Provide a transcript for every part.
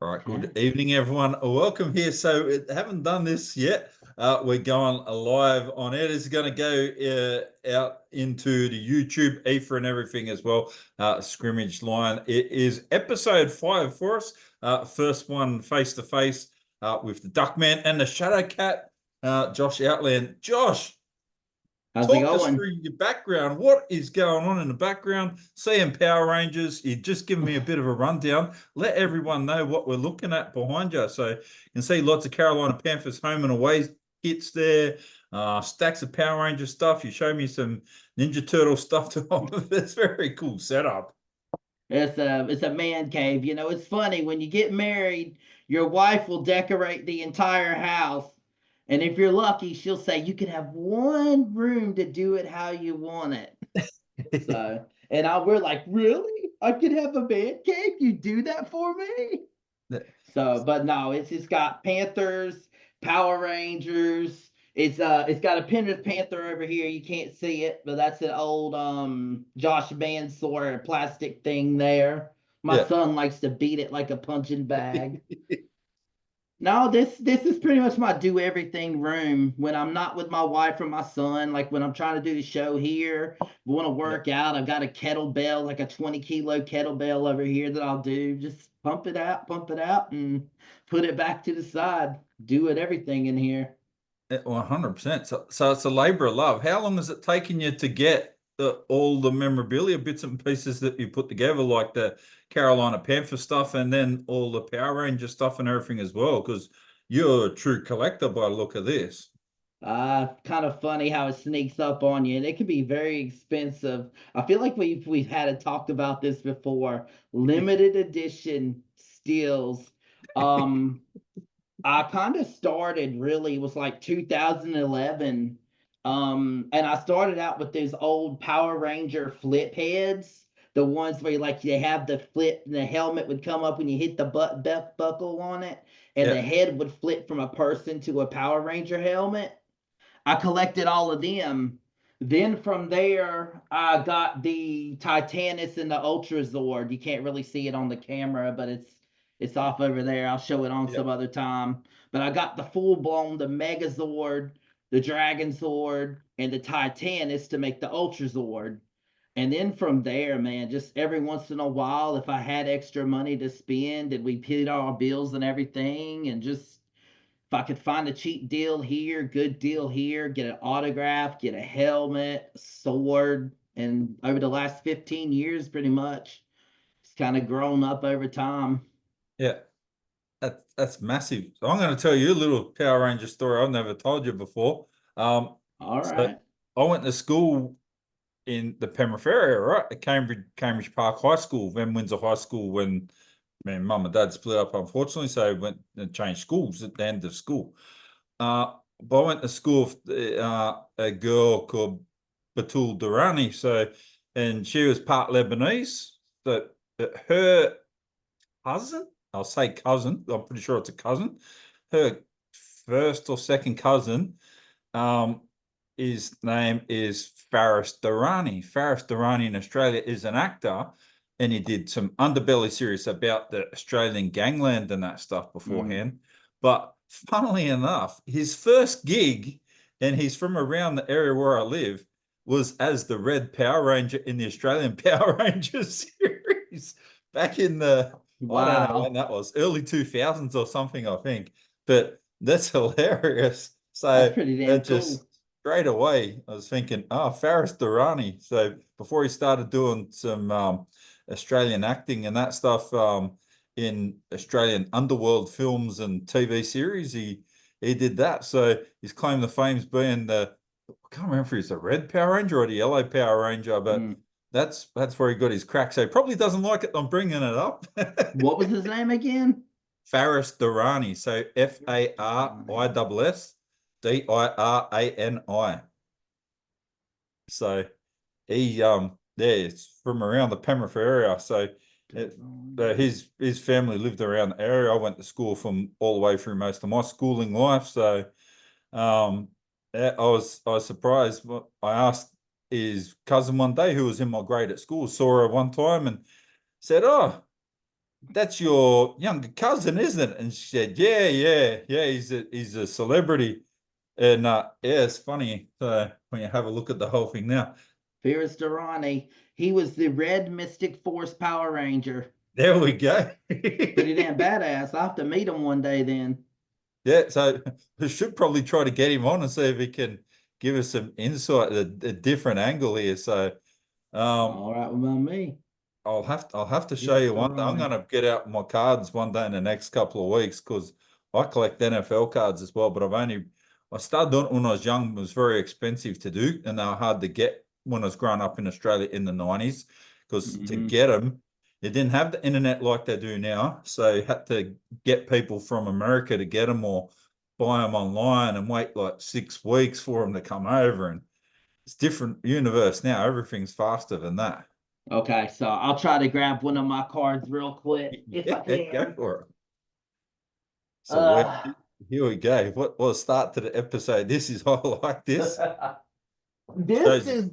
Right, good evening, everyone. Welcome here. So, haven't done this yet. We're going live on air. This is going to go out into the YouTube ether and everything as well. Scrimmage line. It is episode 5 for us. First one face to face with the Duckman and the Shadow Cat, Josh Outland. Josh, how's it talk us going? through your background. What is going on in the background? Seeing Power Rangers. You just given me a bit of a rundown. Let everyone know what we're looking at behind you. So you can see lots of Carolina Panthers home and away kits there. Stacks of Power Ranger stuff. You show me some Ninja Turtle stuff to It's very cool setup. It's a man cave. You know, it's funny when you get married, your wife will decorate the entire house. And if you're lucky, she'll say you can have one room to do it how you want it. So, we're like, really? I could have a man cave? You do that for me? So, but no, it's got Panthers, Power Rangers. It's got a Penrith Panther over here. You can't see it, but that's an old Josh Mansour plastic thing there. My Yeah. son likes to beat it like a punching bag. No, this is pretty much my do everything room when I'm not with my wife or my son. Like when I'm trying to do the show here, want to work out. I've got a kettlebell, like a 20-kilo kettlebell over here that I'll do. Just pump it out, and put it back to the side. Do it everything in here. 100%. So it's a labor of love. How long has it taken you to get all the memorabilia bits and pieces that you put together, like the Carolina Panther stuff and then all the Power Ranger stuff and everything as well? Because you're a true collector by the look of this. Kind of funny how it sneaks up on you, and it can be very expensive. I feel like we've had talked about this before. Limited edition steals. Um, I kind of started really, it was like 2011. And I started out with those old Power Ranger flip heads, the ones where they have the flip, and the helmet would come up when you hit the belt buckle on it, and Yeah. the head would flip from a person to a Power Ranger helmet. I collected all of them. Then from there, I got the Titanus and the Ultra Zord. You can't really see it on the camera, but it's off over there. I'll show it on Yeah. some other time. But I got the full blown, the Megazord, the Dragon Zord, and the Titanus to make the Ultra Zord. And then from there, man, just every once in a while, if I had extra money to spend and we paid our bills and everything, and just if I could find a cheap deal here, good deal here, get an autograph, get a helmet, a sword, and over the last 15 years, pretty much, it's kind of grown up over time. Yeah. That's massive. So I'm going to tell you a little Power Ranger story I've never told you before. All So right. I went to school in the Penrith area, right? At Cambridge Park High School, then Windsor High School when mum and dad split up, unfortunately, so I went and changed schools at the end of school. But I went to school with a girl called Batul Durrani, and she was part Lebanese. So her cousin, I'll say cousin, I'm pretty sure it's a cousin, her first or second cousin, um, his name is Faris Durrani. Faris Durrani in Australia is an actor, and he did some underbelly series about the Australian gangland and that stuff beforehand. But funnily enough, his first gig, and he's from around the area where I live, was as the Red Power Ranger in the Australian Power Ranger series back in I don't know when Wow. that was, early 2000s or something, I think. But that's hilarious. That's So pretty damn that just cool. straight away, I was thinking, Faris Durrani. So before he started doing some Australian acting and that stuff in Australian underworld films and TV series, he did that. So his claim to fame's being I can't remember if he's the red Power Ranger or the yellow Power Ranger, but Mm. that's where he got his crack. So he probably doesn't like it. I'm bringing it up. What was his name again? Faris Durrani. So FARISDIRANI. So yeah, it's from around the Penrith area. So his family lived around the area. I went to school from all the way through most of my schooling life. So yeah, I was surprised. I asked his cousin one day who was in my grade at school, saw her one time and said, "Oh, that's your younger cousin, isn't it? And she said, yeah, he's a celebrity. And yeah, it's funny when you have a look at the whole thing now. Ferris Durrani. He was the Red Mystic Force Power Ranger. There we go. Pretty damn badass. I'll have to meet him one day then. Yeah, so we should probably try to get him on and see if he can give us some insight, a different angle here. So All right, well, me. I'll have to show Ferris you one day. I'm Durrani. gonna get out my cards one day in the next couple of weeks because I collect NFL cards as well, but I started doing it when I was young. It was very expensive to do, and they were hard to get when I was growing up in Australia in the 90s because to Hmm. get them, you didn't have the internet like they do now. So you had to get people from America to get them or buy them online and wait like 6 weeks for them to come over. And it's different universe now. Everything's faster than that. Okay, so I'll try to grab one of my cards real quick if I Yeah, go can. for it. So Uh, here we go. What a start to the episode. This is I like this. this Shows is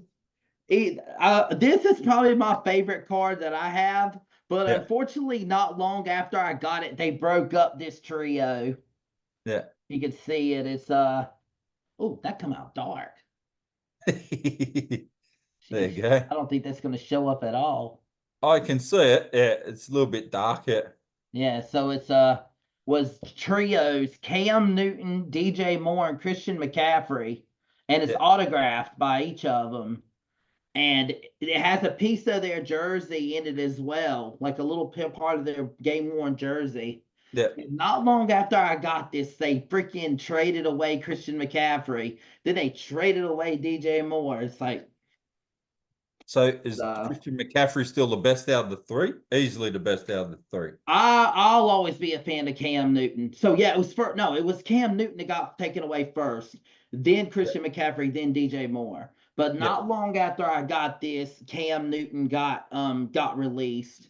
this is probably my favorite card that I have, but yeah, unfortunately, not long after I got it, they broke up this trio. yeah. You can see it. It's oh, that come out dark. There Sheesh. you go. I don't think that's gonna show up at all. I can see it. Yeah, it's a little bit dark. Yeah, Yeah, so it's was trios Cam Newton, DJ Moore, and Christian McCaffrey, and it's yeah, autographed by each of them. And it has a piece of their jersey in it as well, like a little part of their game worn jersey. yeah. And not long after I got this, they freaking traded away Christian McCaffrey. Then they traded away DJ Moore. It's like, So is uh, Christian McCaffrey still the best out of the three? Easily the best out of the three. I'll always be a fan of Cam Newton. So yeah, it was first. No, it was Cam Newton that got taken away first, then Yeah, Christian McCaffrey, then DJ Moore. But yeah, not long after I got this, Cam Newton got released.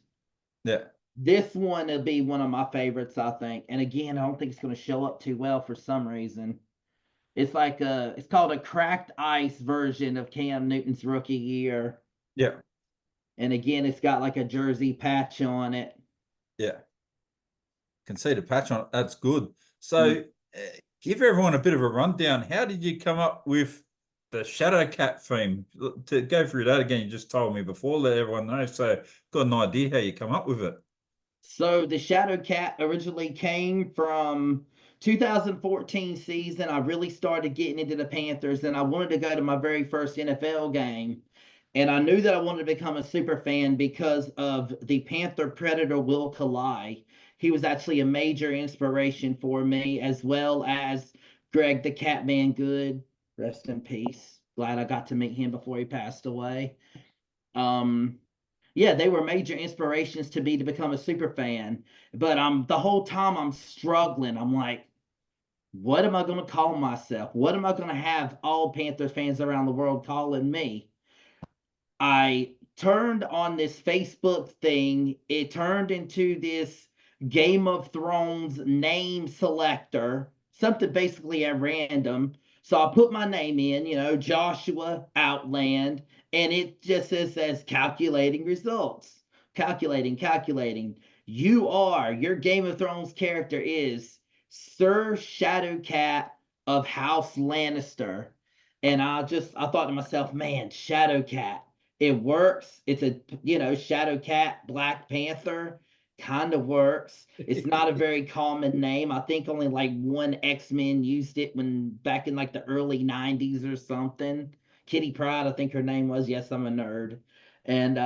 yeah. This one will be one of my favorites, I think. And again, I don't think it's going to show up too well for some reason. It's called a cracked ice version of Cam Newton's rookie year. Yeah, And again, it's got like a jersey patch on it. yeah. Can see the patch on it. That's good. Mm. So, give everyone a bit of a rundown. How did you come up with the Shadow Cat theme? To go through that again, you just told me before, let everyone know. So, got an idea how you come up with it. So the Shadow Cat originally came from 2014 season. I really started getting into the Panthers, and I wanted to go to my very first NFL game. And I knew that I wanted to become a super fan because of the Panther Predator Will Kalai. He was actually a major inspiration for me, as well as Greg the Catman Good. Rest in peace. Glad I got to meet him before he passed away. Um, yeah, they were major inspirations to me to become a super fan. But the whole time I'm struggling. I'm like, what am I going to call myself? What am I going to have all Panthers fans around the world calling me? I turned on this Facebook thing. It turned into this Game of Thrones name selector, something basically at random. So I put my name in, Joshua Outland, and it just says calculating results. Calculating. Your Game of Thrones character is Sir Shadowcat of House Lannister. And I thought to myself, man, Shadowcat, it works. It's a Shadow Cat, Black Panther, kind of works. It's not a very common name. I think only like one X-Men used it when back in like the early 90s or something. Kitty Pryde, I think her name was. Yes, I'm a nerd. And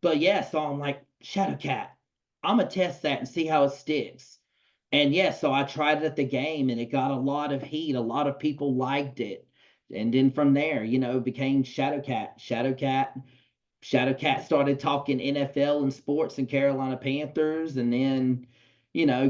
but yeah, so I'm like, Shadow Cat, I'm gonna test that and see how it sticks. And yeah, so I tried it at the game and it got a lot of heat. A lot of people liked it. And then from there, it became Shadow Cat. Shadowcat started talking NFL and sports and Carolina Panthers, and then,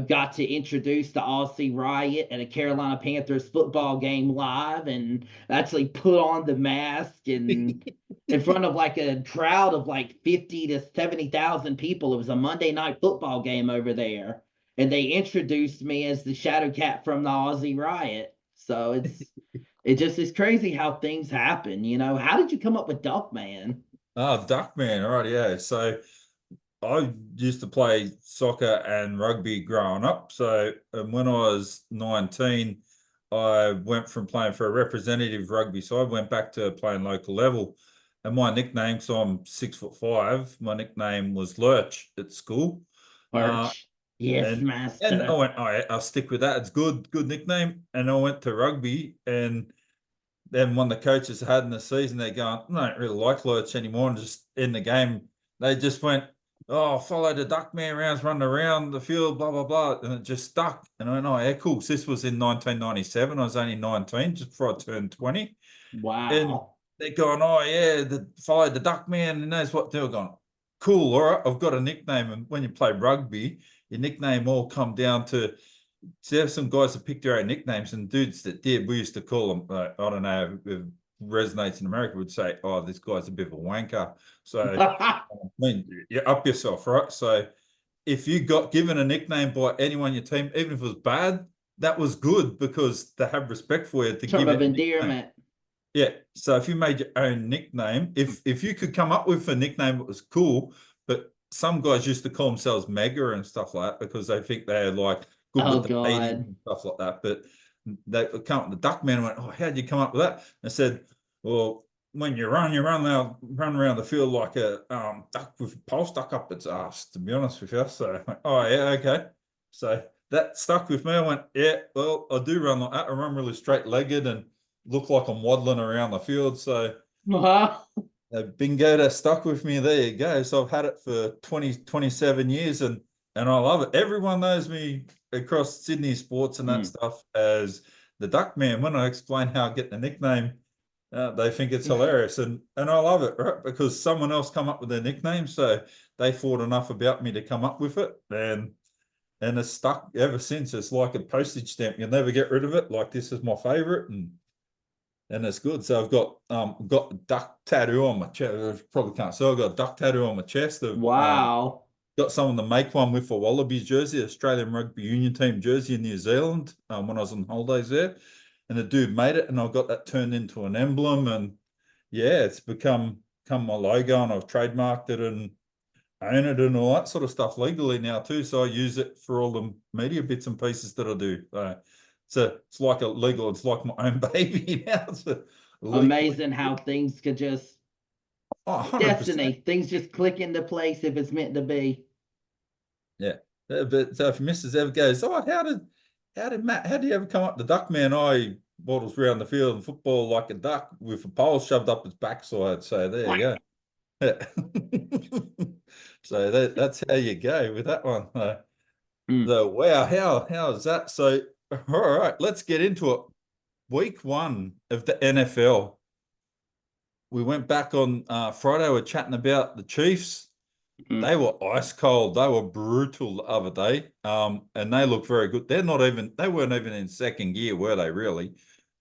got to introduce the Aussie Riot at a Carolina Panthers football game live and actually put on the mask and in front of like a crowd of like 50 to 70,000 people. It was a Monday night football game over there. And they introduced me as the Shadowcat from the Aussie Riot. So it just is crazy how things happen. How did you come up with Duckman? Oh, Duckman. All right, yeah. So I used to play soccer and rugby growing up. So, and when I was 19, I went from playing for a representative rugby side, went back to playing local level. And my nickname, so I'm 6'5", my nickname was Lurch at school. Uh, Perch. Yes, and I master. went, I'll stick with that. It's good nickname. And I went to rugby, and then when the coaches had in the season, they're going, I don't really like Lurch anymore. And just in the game, they just went, oh, follow the duck man rounds, run around the field, blah, blah, blah. And it just stuck. And I went, oh, yeah, cool. So this was in 1997. I was only 19, just before I turned 20. And Wow. they're going, oh, yeah, follow the duck man. And that's what they were going, cool. All right, I've got a nickname. And when you play rugby, your nickname all come down to, so there's some guys that picked their own nicknames, and dudes that did, we used to call them, I don't know if it resonates in America, would say, oh, this guy's a bit of a wanker. So, I mean, you up yourself, right? So, if you got given a nickname by anyone in your team, even if it was bad, that was good because they have respect for you to Term give you of a nickname. endearment. Yeah. So if you made your own nickname, if you could come up with a nickname that was cool, but some guys used to call themselves Mega and stuff like that because they think they're like good Oh with the ladies God. and stuff like that. But they come up with the Duckman and went, oh, how'd you come up with that? And I said, well, when you run around the field like a duck with a pole stuck up its ass, to be honest with you. So I went, oh yeah, okay. So that stuck with me. I went, yeah, well, I do run like that. I run really straight legged and look like I'm waddling around the field. So Uh-huh. bingo, that stuck with me. There you go. So I've had it for 27 years, and I love it. Everyone knows me across Sydney sports and that Mm. stuff as the Duck Man. When I explain how I get the nickname, they think it's hilarious, and I love it, right? Because someone else come up with their nickname, so they thought enough about me to come up with it, and it's stuck ever since. It's like a postage stamp. You'll never get rid of it. Like this is my favorite, and it's good. So I've got a duck tattoo on my chest. Probably can't. So I've got a duck tattoo on my chest. I've Wow. got someone to make one with a Wallabies jersey, Australian Rugby Union team jersey in New Zealand when I was on holidays there, and the dude made it, and I got that turned into an emblem, and yeah, it's become my logo, and I've trademarked it and own it and all that sort of stuff legally now too. So I use it for all the media bits and pieces that I do. So it's like a legal, it's like my own baby now. It's a Amazing how things could just 100%. destiny. Things just click into place if it's meant to be. Yeah. But so if Mrs. ever goes, oh, how did Matt, how do you ever come up the duck man? I waddles around the field and football like a duck with a pole shoved up his backside. So there you go. Yeah. So that's how you go with that one. Mm, So wow, how is that? So all right, let's get into it. Week one of the NFL. We went back on Friday. We're chatting about the Chiefs. mm. They were ice cold. They were brutal the other day. And they look very good. They weren't even in second gear, were they really?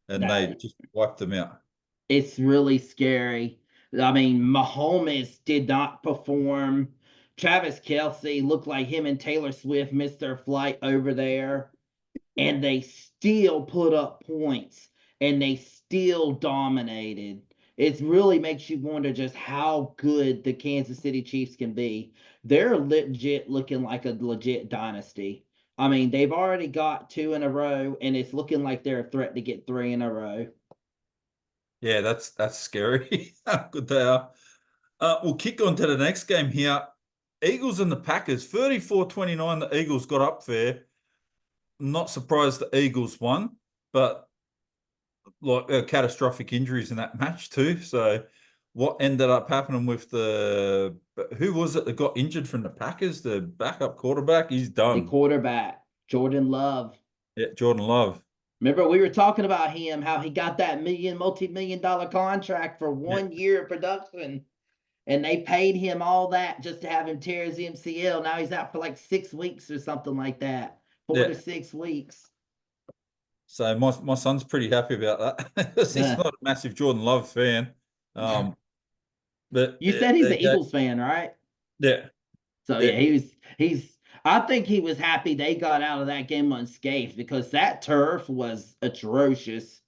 And they No, just wiped them out. it's really scary. I mean, Mahomes did not perform. Travis Kelsey looked like him and Taylor Swift missed their flight over there, and they still put up points and they still dominated. It really makes you wonder just how good the Kansas City Chiefs can be. They're legit looking like a legit dynasty. I mean, they've already got two in a row, and it's looking like they're a threat to get three in a row. Yeah, that's scary. How good they are. We'll kick on to the next game here. Eagles and the Packers, 34-29. The Eagles got up there. Not surprised the Eagles won, but like catastrophic injuries in that match too. So what ended up happening with who was it that got injured from the Packers? The backup quarterback, he's The done. quarterback, Jordan Love. Yeah, Jordan Love. Remember, we were talking about him, how he got that multi-million dollar contract for Yeah, 1 year of production. And they paid him all that just to have him tear his MCL. Now he's out for like 6 weeks or something like that. Four yeah. to 6 weeks. So my son's pretty happy about that because he's not a massive Jordan Love fan. Um, but You said he's there an you go. Eagles fan, right? Yeah, So yeah, yeah, he's I think he was happy they got out of that game unscathed because that turf was atrocious.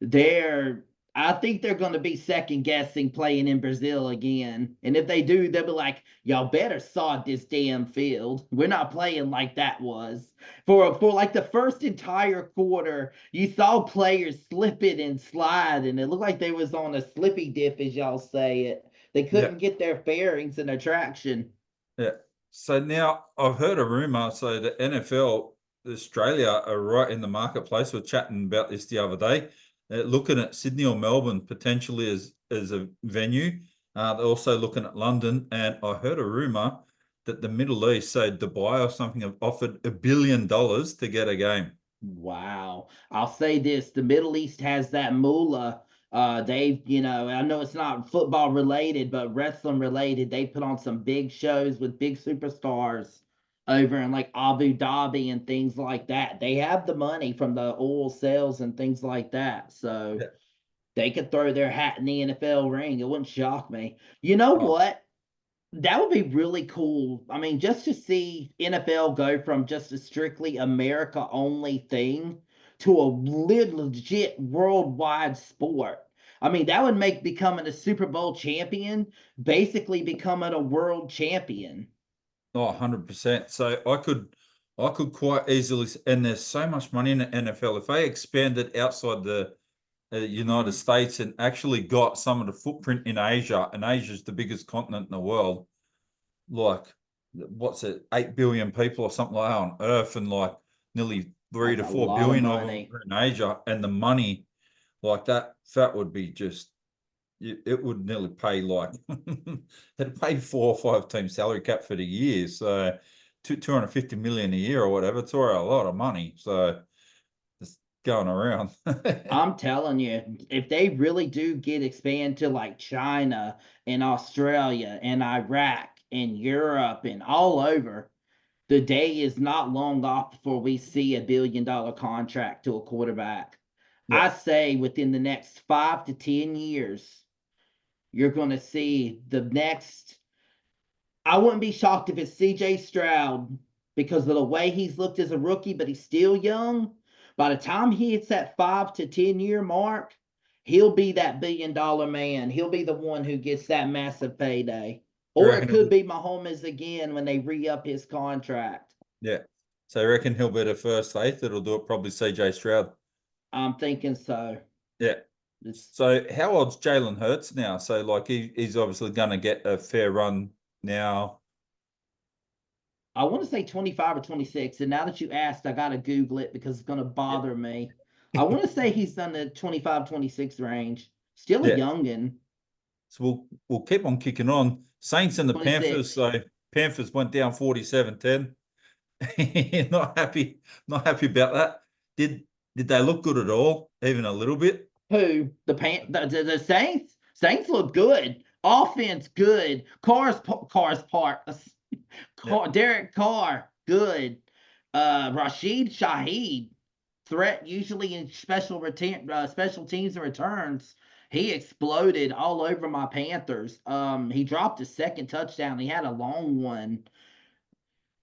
There I think they're going to be second guessing playing in Brazil again. And if they do, they'll be like, y'all better sod this damn field. We're not playing like that was. For like the first entire quarter, you saw players slip it and slide, and it looked like they was on a slippy dip, as y'all say it. They Yeah, couldn't get their bearings and their traction. yeah. So now I've heard a rumor. So the NFL Australia are right in the marketplace. We're chatting about this the other day. They're looking at Sydney or Melbourne potentially as a venue. They're also looking at London, and I heard a rumor that the Middle East, so Dubai or something, have offered $1 billion to get a game. Wow. I'll say this, the Middle East has that moolah. I know it's not football related, but wrestling related. They put on some big shows with big superstars over in like Abu Dhabi and things like that. They have the money from the oil sales and things like that. So Yeah. they could throw their hat in the NFL ring. It wouldn't shock me. You know Oh, what? That would be really cool. I mean, just to see NFL go from just a strictly America only thing to a legit worldwide sport. I mean, that would make becoming a Super Bowl champion basically becoming a world champion. oh, 100%. So I could quite easily, and there's so much money in the NFL. If they expanded outside the United Mm. States and actually got some of the footprint in Asia, and Asia's the biggest continent in the world, like what's it, 8 billion people or something like that on Earth, and like nearly three That's to a four lot of billion of them money. are in Asia, and the money like that would be just it would nearly pay like it'd pay 4 or 5 team salary cap for the year. So 250 million a year or whatever. It's already a lot of money. So it's going around. I'm telling you, if they really do get expand to like China and Australia and Iraq and Europe and all over, the day is not long off before we see $1 billion contract to a quarterback. Yeah. I say within the next 5 to 10 years, you're going to see the next. I wouldn't be shocked if it's CJ Stroud because of the way he's looked as a rookie, but he's still young. By the time he hits that 5 to 10 year mark, he'll be that $1 billion man. He'll be the one who gets that massive payday. You Or it reckon could it'll, be Mahomes again when they re up his contract. yeah. So you reckon he'll be the first eighth? It'll do it probably CJ Stroud. I'm thinking so. Yeah. It's, So how old's Jalen Hurts now? So like he's obviously gonna get a fair run now. I want to say 25 or 26. And now that you asked, I got to Google it because it's going to Yeah. bother me. I want to say he's done the 25, 26 range. Still a Yeah. youngin. So we'll keep on kicking on. Saints and the Panthers. 26. So Panthers went down 47-10. Not happy, not happy about that. Did did they look good at all? Even a little bit? Who? The Saints? Saints look good. Offense good. Cars park. Yeah, Derek Carr good. Rashid Shaheed threat usually in special teams and returns. He exploded all over my Panthers. He dropped his second touchdown. He had a long one.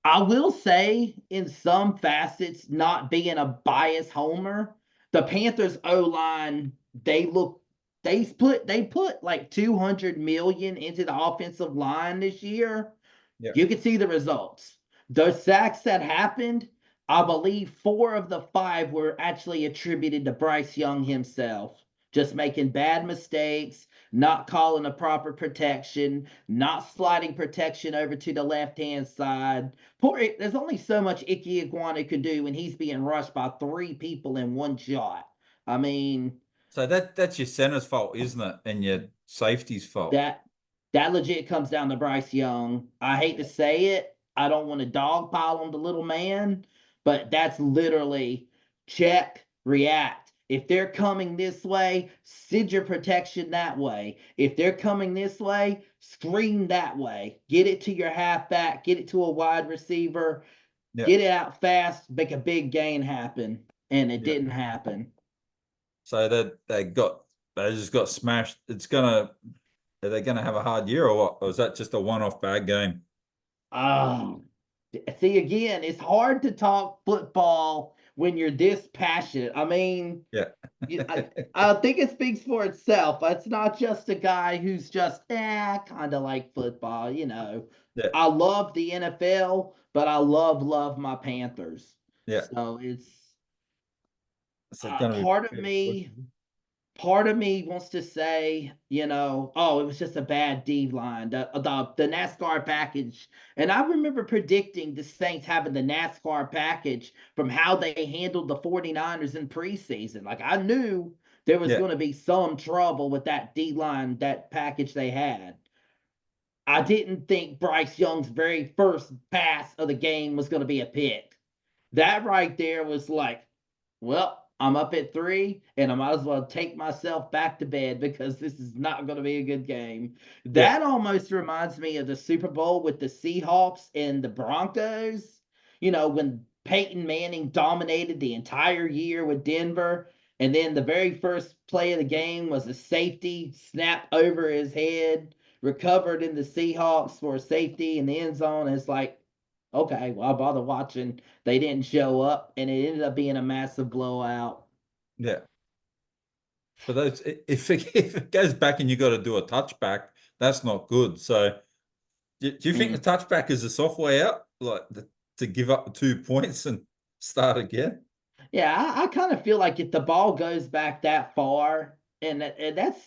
I will say, in some facets, not being a biased homer, the Panthers O line they put like 200 million into the offensive line this year. yeah, You can see the results. Those sacks that happened, I believe 4 of the 5 were actually attributed to Bryce Young himself. Just making bad mistakes, not calling a proper protection, not sliding protection over to the left hand side. There's only so much Icky Iguana could do when he's being rushed by 3 people in one shot. I mean, so that's your center's fault, isn't it? And your safety's fault. that that legit comes down to Bryce Young. I hate to say it. I don't want to dogpile on the little man, but that's literally check, react. If they're coming this way, send your protection that way. If they're coming this way, screen that way. Get it to your halfback, get it to a wide receiver, Yeah, get it out fast, make a big gain happen. And it yeah. didn't happen. So they just got smashed. Are they gonna have a hard year or what? Or is that just a one-off bad game? Oh, see again, it's hard to talk football when you're this passionate. I mean, Yeah. I think it speaks for itself. It's not just a guy who's just kind of like football. Yeah. I love the NFL, but I love my Panthers. Yeah. So it's So gonna part of be me. Part of me wants to say, oh, it was just a bad D line, the NASCAR package. And I remember predicting the Saints having the NASCAR package from how they handled the 49ers in preseason. Like I knew there was yeah. going to be some trouble with that D line, that package they had. I didn't think Bryce Young's very first pass of the game was going to be a pick. That right there was like, well, I'm up at 3, and I might as well take myself back to bed because this is not going to be a good game. Yeah. That almost reminds me of the Super Bowl with the Seahawks and the Broncos. When Peyton Manning dominated the entire year with Denver, and then the very first play of the game was a safety snap over his head, recovered in the Seahawks for a safety in the end zone. It's like, okay, well, I'll bother watching. They didn't show up, and it ended up being a massive blowout. Yeah. But if it goes back and you got to do a touchback, that's not good. So do you think the Mm. touchback is a software out, like to give up the 2 points and start again? Yeah, I kind of feel like if the ball goes back that far, and that's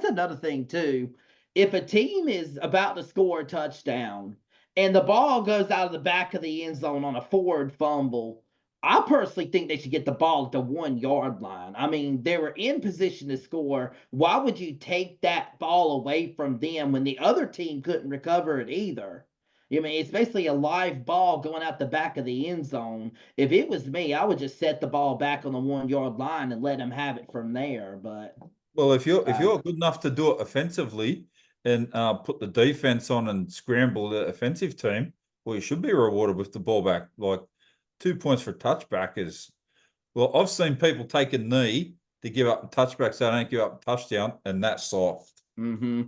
another thing too. If a team is about to score a touchdown and the ball goes out of the back of the end zone on a forward fumble, I personally think they should get the ball at the 1 yard line. I mean, they were in position to score. Why would you take that ball away from them when the other team couldn't recover it either? I mean, it's basically a live ball going out the back of the end zone. If it was me, I would just set the ball back on the 1 yard line and let him have it from there. But Well, if uh, you're good enough to do it offensively and put the defense on and scramble the offensive team, well, you should be rewarded with the ball back. Like 2 points for touchback is well, I've seen people take a knee to give up a touchback so they don't give up a touchdown, and that's soft. mm-hmm.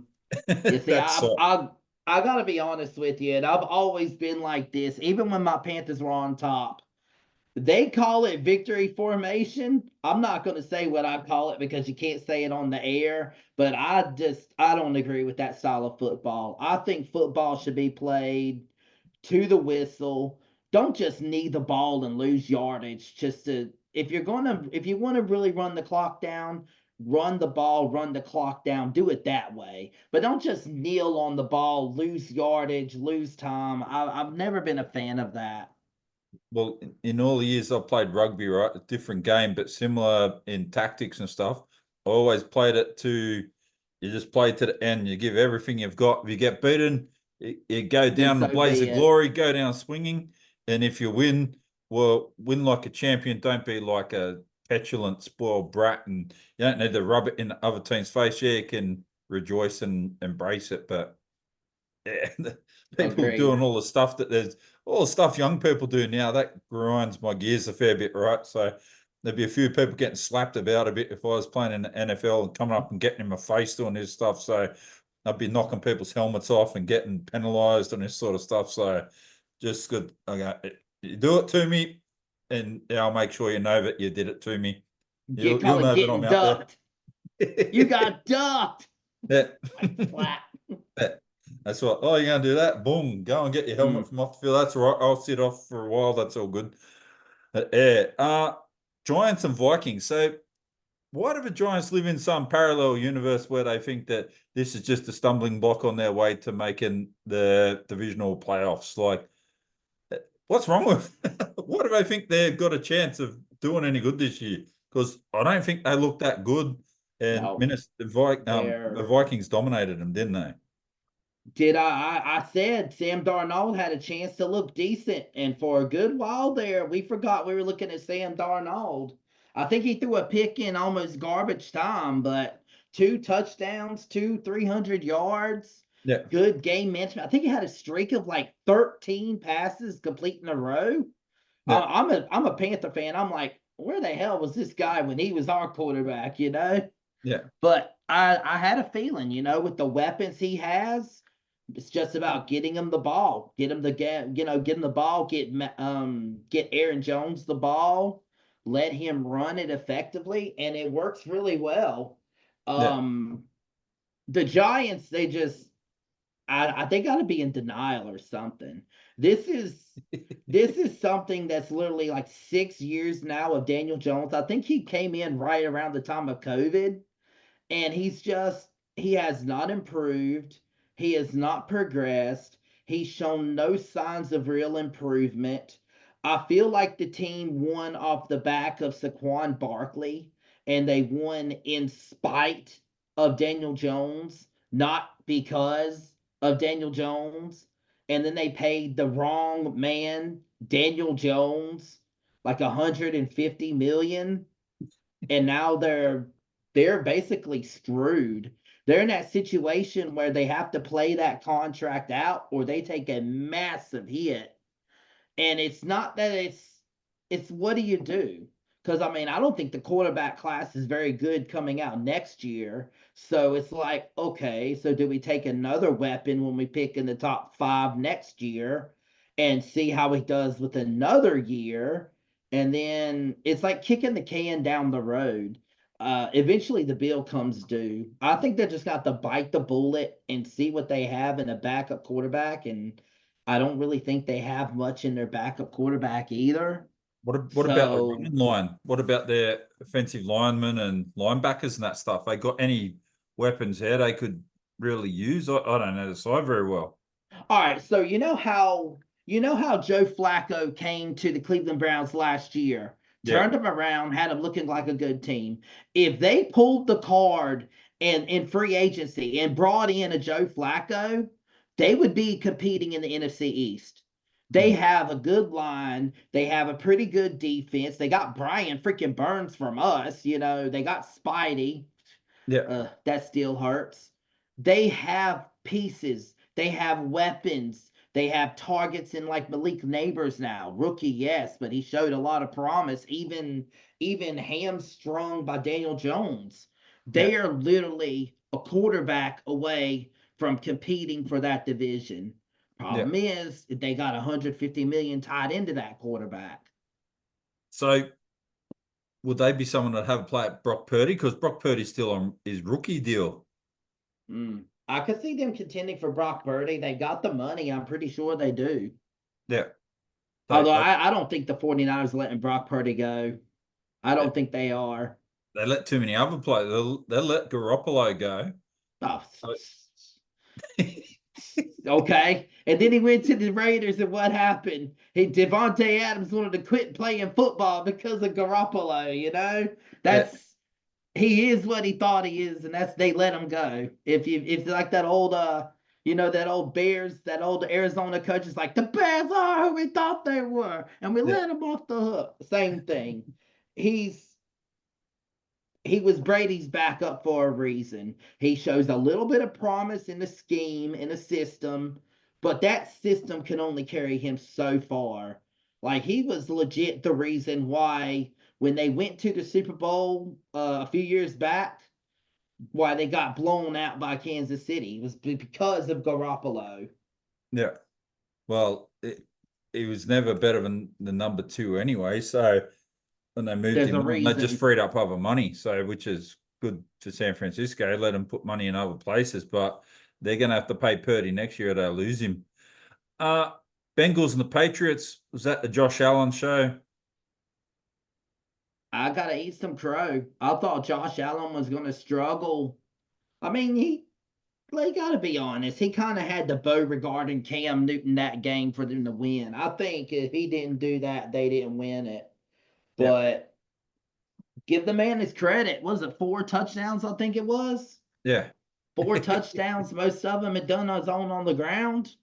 You see, That's soft. I gotta be honest with you, and I've always been like this, even when my Panthers were on top. They call it victory formation. I'm not going to say what I call it because you can't say it on the air, but I don't agree with that style of football. I think football should be played to the whistle. Don't just knee the ball and lose yardage just to if you want to really run the clock down, run the ball, run the clock down, do it that way. But don't just kneel on the ball, lose yardage, lose time. I've never been a fan of that. Well, in all the years I've played rugby, right, a different game, but similar in tactics and stuff. I always played it to, you just play to the end. You give everything you've got. If you get beaten, you go Then down in a so blaze be of it. glory, go down swinging. And if you win, well, win like a champion. Don't be like a petulant, spoiled brat. And you don't need to rub it in the other team's face. Yeah, you can rejoice and embrace it, but yeah, the people Agreed. doing all the stuff that there's all the stuff young people do now that grinds my gears a fair bit, right? So there'd be a few people getting slapped about a bit if I was playing in the NFL and coming up and getting in my face doing this stuff. So I'd be knocking people's helmets off and getting penalised and this sort of stuff. So just good. Okay, you do it to me, and I'll make sure you know that you did it to me. You call You'll it know that I'm getting out there. ducked. You got ducked. Yeah. Like slap. Yeah. That's what. Oh, you're gonna do that? Boom! Go and get your helmet Mm. from off the field. That's all right. I'll sit off for a while. That's all good. Yeah. Giants and Vikings. So, why do the Giants live in some parallel universe where they think that this is just a stumbling block on their way to making the divisional playoffs? Like, what's wrong with? Why do they think they've got a chance of doing any good this year? Because I don't think they look that good. And No, The they're Vikings dominated them, didn't they? did I said Sam Darnold had a chance to look decent, and for a good while there, we forgot we were looking at Sam Darnold. I think he threw a pick in almost garbage time, but 2 touchdowns, 300 yards, Yeah. good game management. I think he had a streak of like 13 passes complete in a row. Yeah. I'm a Panther fan. I'm like, where the hell was this guy when he was our quarterback, you know? Yeah. But I had a feeling, with the weapons he has, it's just about getting him the ball, get him the get him the ball, get Aaron Jones the ball. let him run it effectively, and it works really well. Yeah. The Giants, they got to be in denial or something. This is this is something that's literally like 6 years now of Daniel Jones. I think he came in right around the time of COVID, and he has not improved. He has not progressed. He's shown no signs of real improvement. I feel like the team won off the back of Saquon Barkley, and they won in spite of Daniel Jones, not because of Daniel Jones. And then they paid the wrong man, Daniel Jones, like 150 million, and now they're basically screwed. They're in that situation where they have to play that contract out or they take a massive hit. And it's not that it's what do you do? Because I mean, I don't think the quarterback class is very good coming out next year. So it's like, okay, so do we take another weapon when we pick in the top 5 next year and see how he does with another year? And then it's like kicking the can down the road. Eventually the bill comes due. I think they just got to bite the bullet and see what they have in a backup quarterback, and I don't really think they have much in their backup quarterback either. What about the So, running line? What about their offensive linemen and linebackers and that stuff? They got any weapons there they could really use? I don't know the side very well. all right. So you know how Joe Flacco came to the Cleveland Browns last year, Yeah. turned them around, had them looking like a good team. If they pulled the card and in free agency and brought in a Joe Flacco, they would be competing in the NFC East. They Mm. have a good line. They have a pretty good defense. They got Brian freaking Burns from us. They got Spidey. Yeah. That still hurts. They have pieces. They have weapons. They have targets in like Malik Neighbors now. Rookie, yes, but he showed a lot of promise, even hamstrung by Daniel Jones. Yeah. They are literally a quarterback away from competing for that division. Yeah. Problem is, they got 150 million tied into that quarterback. So would they be someone that have a play at Brock Purdy? Because Brock Purdy's still on his rookie deal. I could see them contending for Brock Purdy. They got the money. I'm pretty sure they do. Yeah. They Although they, I don't think the 49ers are letting Brock Purdy go. I yeah. don't think they are. They let too many other players. They'll let Garoppolo go. Oh, So- okay. And then he went to the Raiders, and what happened? Devontae Adams wanted to quit playing football because of Garoppolo. yeah. That's he is what he thought he is, and that's they let him go. If like that old that old Bears, that old Arizona coach is like, the Bears are who we thought they were, and we Yeah. let them off the hook. Same thing. He's he was Brady's backup for a reason. He shows a little bit of promise in the scheme, in the system, but that system can only carry him so far. Like he was legit the reason why when they went to the Super Bowl a few years back, why they got blown out by Kansas City. It was because of Garoppolo. Yeah. Well, he was never better than the number 2 anyway. So when they moved There's him a on, they just reason. freed up other money. So which is good for San Francisco. Let them put money in other places, but they're going to have to pay Purdy next year or they'll lose him. Uh, Bengals and the Patriots. Was that the Josh Allen show? I gotta eat some crow. I thought Josh Allen was gonna struggle. I mean, he gotta be honest. He kind of had the Beauregard and Cam Newton that game for them to win. I think if he didn't do that, they didn't win it. Yeah. But give the man his credit. Was it 4 touchdowns? I think it was Yeah. 4 touchdowns. Most of them had done his own on the ground.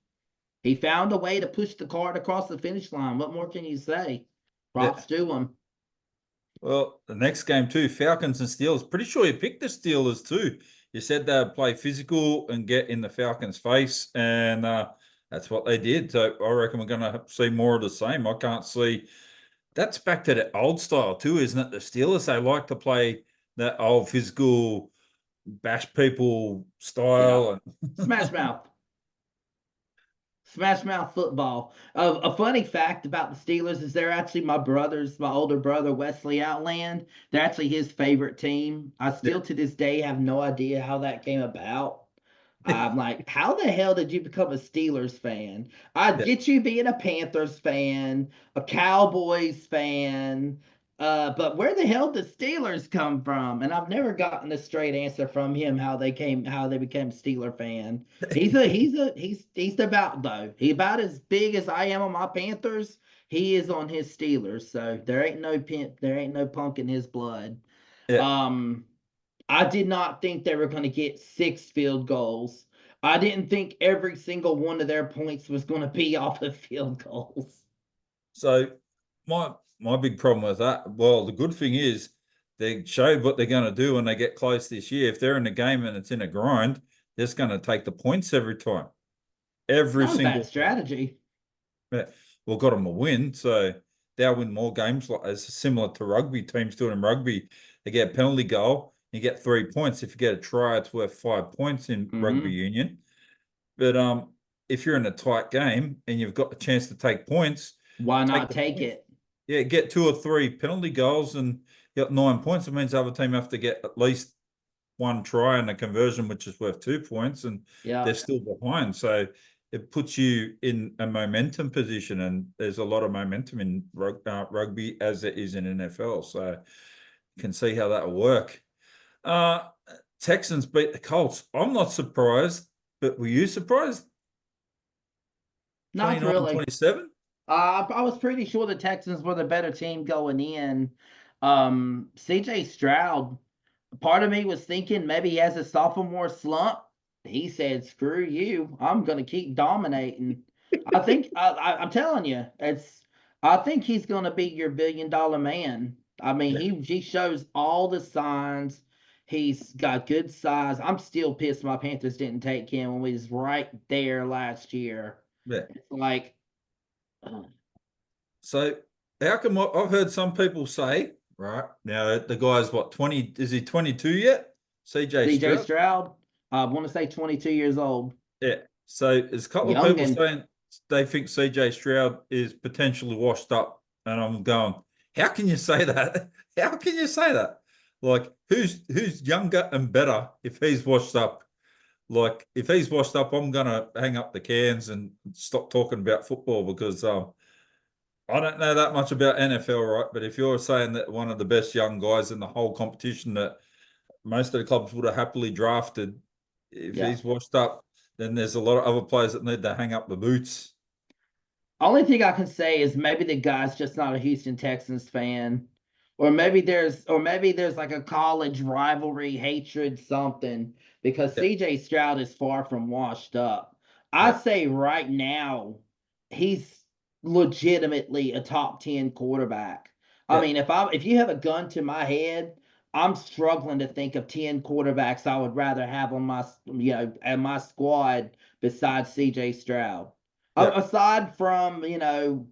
He found a way to push the cart across the finish line. What more can you say? Yeah. Props to him. Well, the next game too, Falcons and Steelers. Pretty sure you picked the Steelers too. You said they'd play physical and get in the Falcons' face, and that's what they did. So I reckon we're going to see more of the same. I can't see. That's back to the old style too, isn't it? The Steelers, they like to play that old physical, bash people Yeah. style. And Smash Mouth. Smash Mouth football. A funny fact about the Steelers is they're actually my older brother Wesley Outland. They're actually his favorite team. I Yeah. still to this day have no idea how that came about. I'm like, how the hell did you become a Steelers fan? I Yeah. get you being a Panthers fan, a Cowboys fan, but where the hell did Steelers come from? And I've never gotten a straight answer from him how they became a Steeler fan. He's about though. He about as big as I am on my Panthers. He is on his Steelers, so there ain't no punk in his blood. Yeah. Um, I did not think they were going to get 6 field goals. I didn't think every single one of their points was going to be off of field goals. So my big problem with that, well, the good thing is they showed what they're going to do when they get close this year. If they're in a game and it's in a grind, they're just going to take the points every time, It's every not a bad single time. strategy. Yeah. Well, got them a win, so they'll win more games. Like as similar to rugby teams do it in rugby, they get a penalty goal, you get 3 points. If you get a try, it's worth 5 points in rugby Hmm. union. But if you're in a tight game and you've got the chance to take points, Why take not the take points. it? Yeah, get 2 or 3 penalty goals and you got 9 points. It means the other team have to get at least one try and a conversion, which is worth 2 points, and they're Yeah. still behind. So it puts you in a momentum position, and there's a lot of momentum in rugby as there is in NFL. So you can see how that will work. Uh, Texans beat the Colts. I'm not surprised, but were you surprised? Not really. 29-27? I was pretty sure the Texans were the better team going in. CJ Stroud, part of me was thinking maybe he has a sophomore slump. He said, "Screw you! I'm gonna keep dominating." I'm telling you, it's. I think he's gonna be your $1 billion man. I mean, Yeah. he shows all the signs. He's got good size. I'm still pissed my Panthers didn't take him when we was right there last year. Yeah. It's like, uh, So how come I've heard some people say, right now the guy's what 20? Is he 22 yet? CJ CJ Stroud. Stroud, I want to say 22 years old, Yeah. So there's a couple of people youngin. saying they think CJ Stroud is potentially washed up, and I'm going, how can you say that? How can you say that? Like who's younger and better if he's washed up? Like if he's washed up, I'm gonna hang up the cans and stop talking about football because I don't know that much about NFL, right? But if you're saying that one of the best young guys in the whole competition that most of the clubs would have happily drafted, if Yeah. he's washed up, then there's a lot of other players that need to hang up the boots. Only thing I can say is maybe the guy's just not a Houston Texans fan. Or maybe there's like a college rivalry, hatred, something, because Yeah, CJ Stroud is far from washed up. yeah, I'd say right now he's legitimately a top 10 quarterback. I yeah, mean, if you have a gun to my head, I'm struggling to think of 10 quarterbacks I would rather have on at my squad besides CJ Stroud. yeah, Aside from,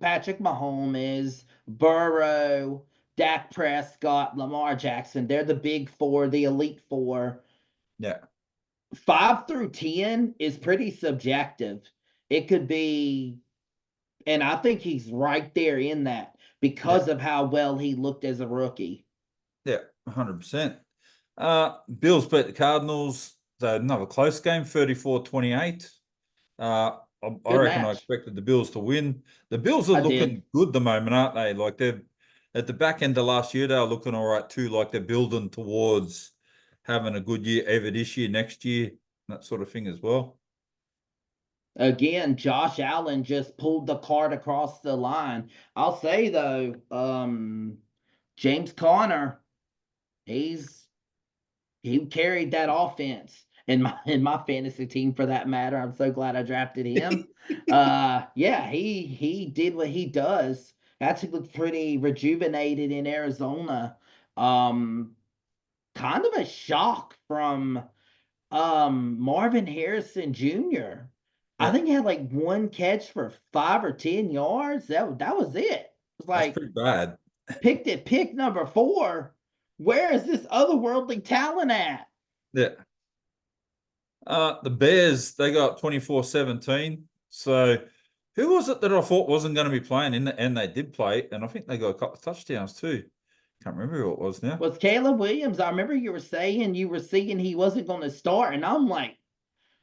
Patrick Mahomes, Burrow, Dak Prescott, Lamar Jackson, they're the big four, the elite four. yeah, 5 through 10 is pretty subjective. It could be, and I think he's right there in that yeah, because of how well he looked as a rookie. yeah, 100%. Bills beat the Cardinals. So another close game, 34-28. I Good reckon I match. expected the Bills to win. The Bills are I did. looking good at the moment, aren't they? Like they're at the back end of last year, they were looking all right too. Like they're building towards having a good year either this year, next year, that sort of thing as well. Again, Josh Allen just pulled the cart across the line. I'll say though, James Conner, he's he carried that offense in my fantasy team for that matter. I'm so glad I drafted him. Yeah, he did what he does. Actually looked pretty rejuvenated in Arizona. Um, Kind of a shock from Marvin Harrison Jr. I Yeah, think he had like one catch for 5 or 10 yards. That was it. It was that's like pretty bad. pick number 4. Where is this otherworldly talent at? Yeah. The Bears, they got 24-17. So Who was it that I thought wasn't going to be playing in the end? They did play, and I think they got a couple of touchdowns too. Can't remember who it was now. Was Caleb Williams. I remember you were saying you were seeing he wasn't going to start, and I'm like,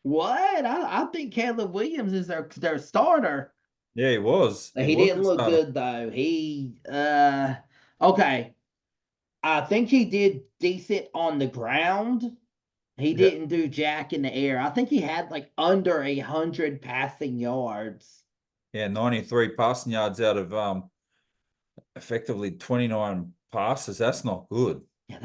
what? I think Caleb Williams is their starter. Yeah, he was. He He was didn't the look starter. good though. Okay. I think he did decent on the ground. He Yeah, didn't do jack in the air. I think he had like under 100 passing yards. yeah, 93 passing yards out of effectively 29 passes. That's not good. Yeah,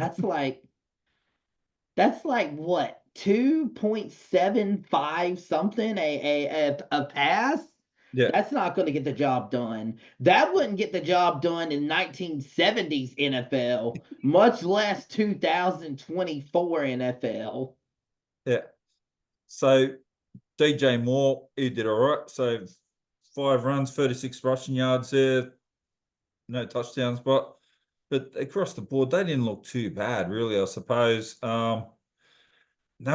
that's like what 2.75 something a pass. Yeah, That's not going to get the job done. That wouldn't get the job done in 1970s NFL, much less 2024 NFL. yeah. So DJ Moore, he did all right. So 5 runs, 36 rushing yards there, no touchdowns, but across the board, they didn't look too bad, really, I suppose. No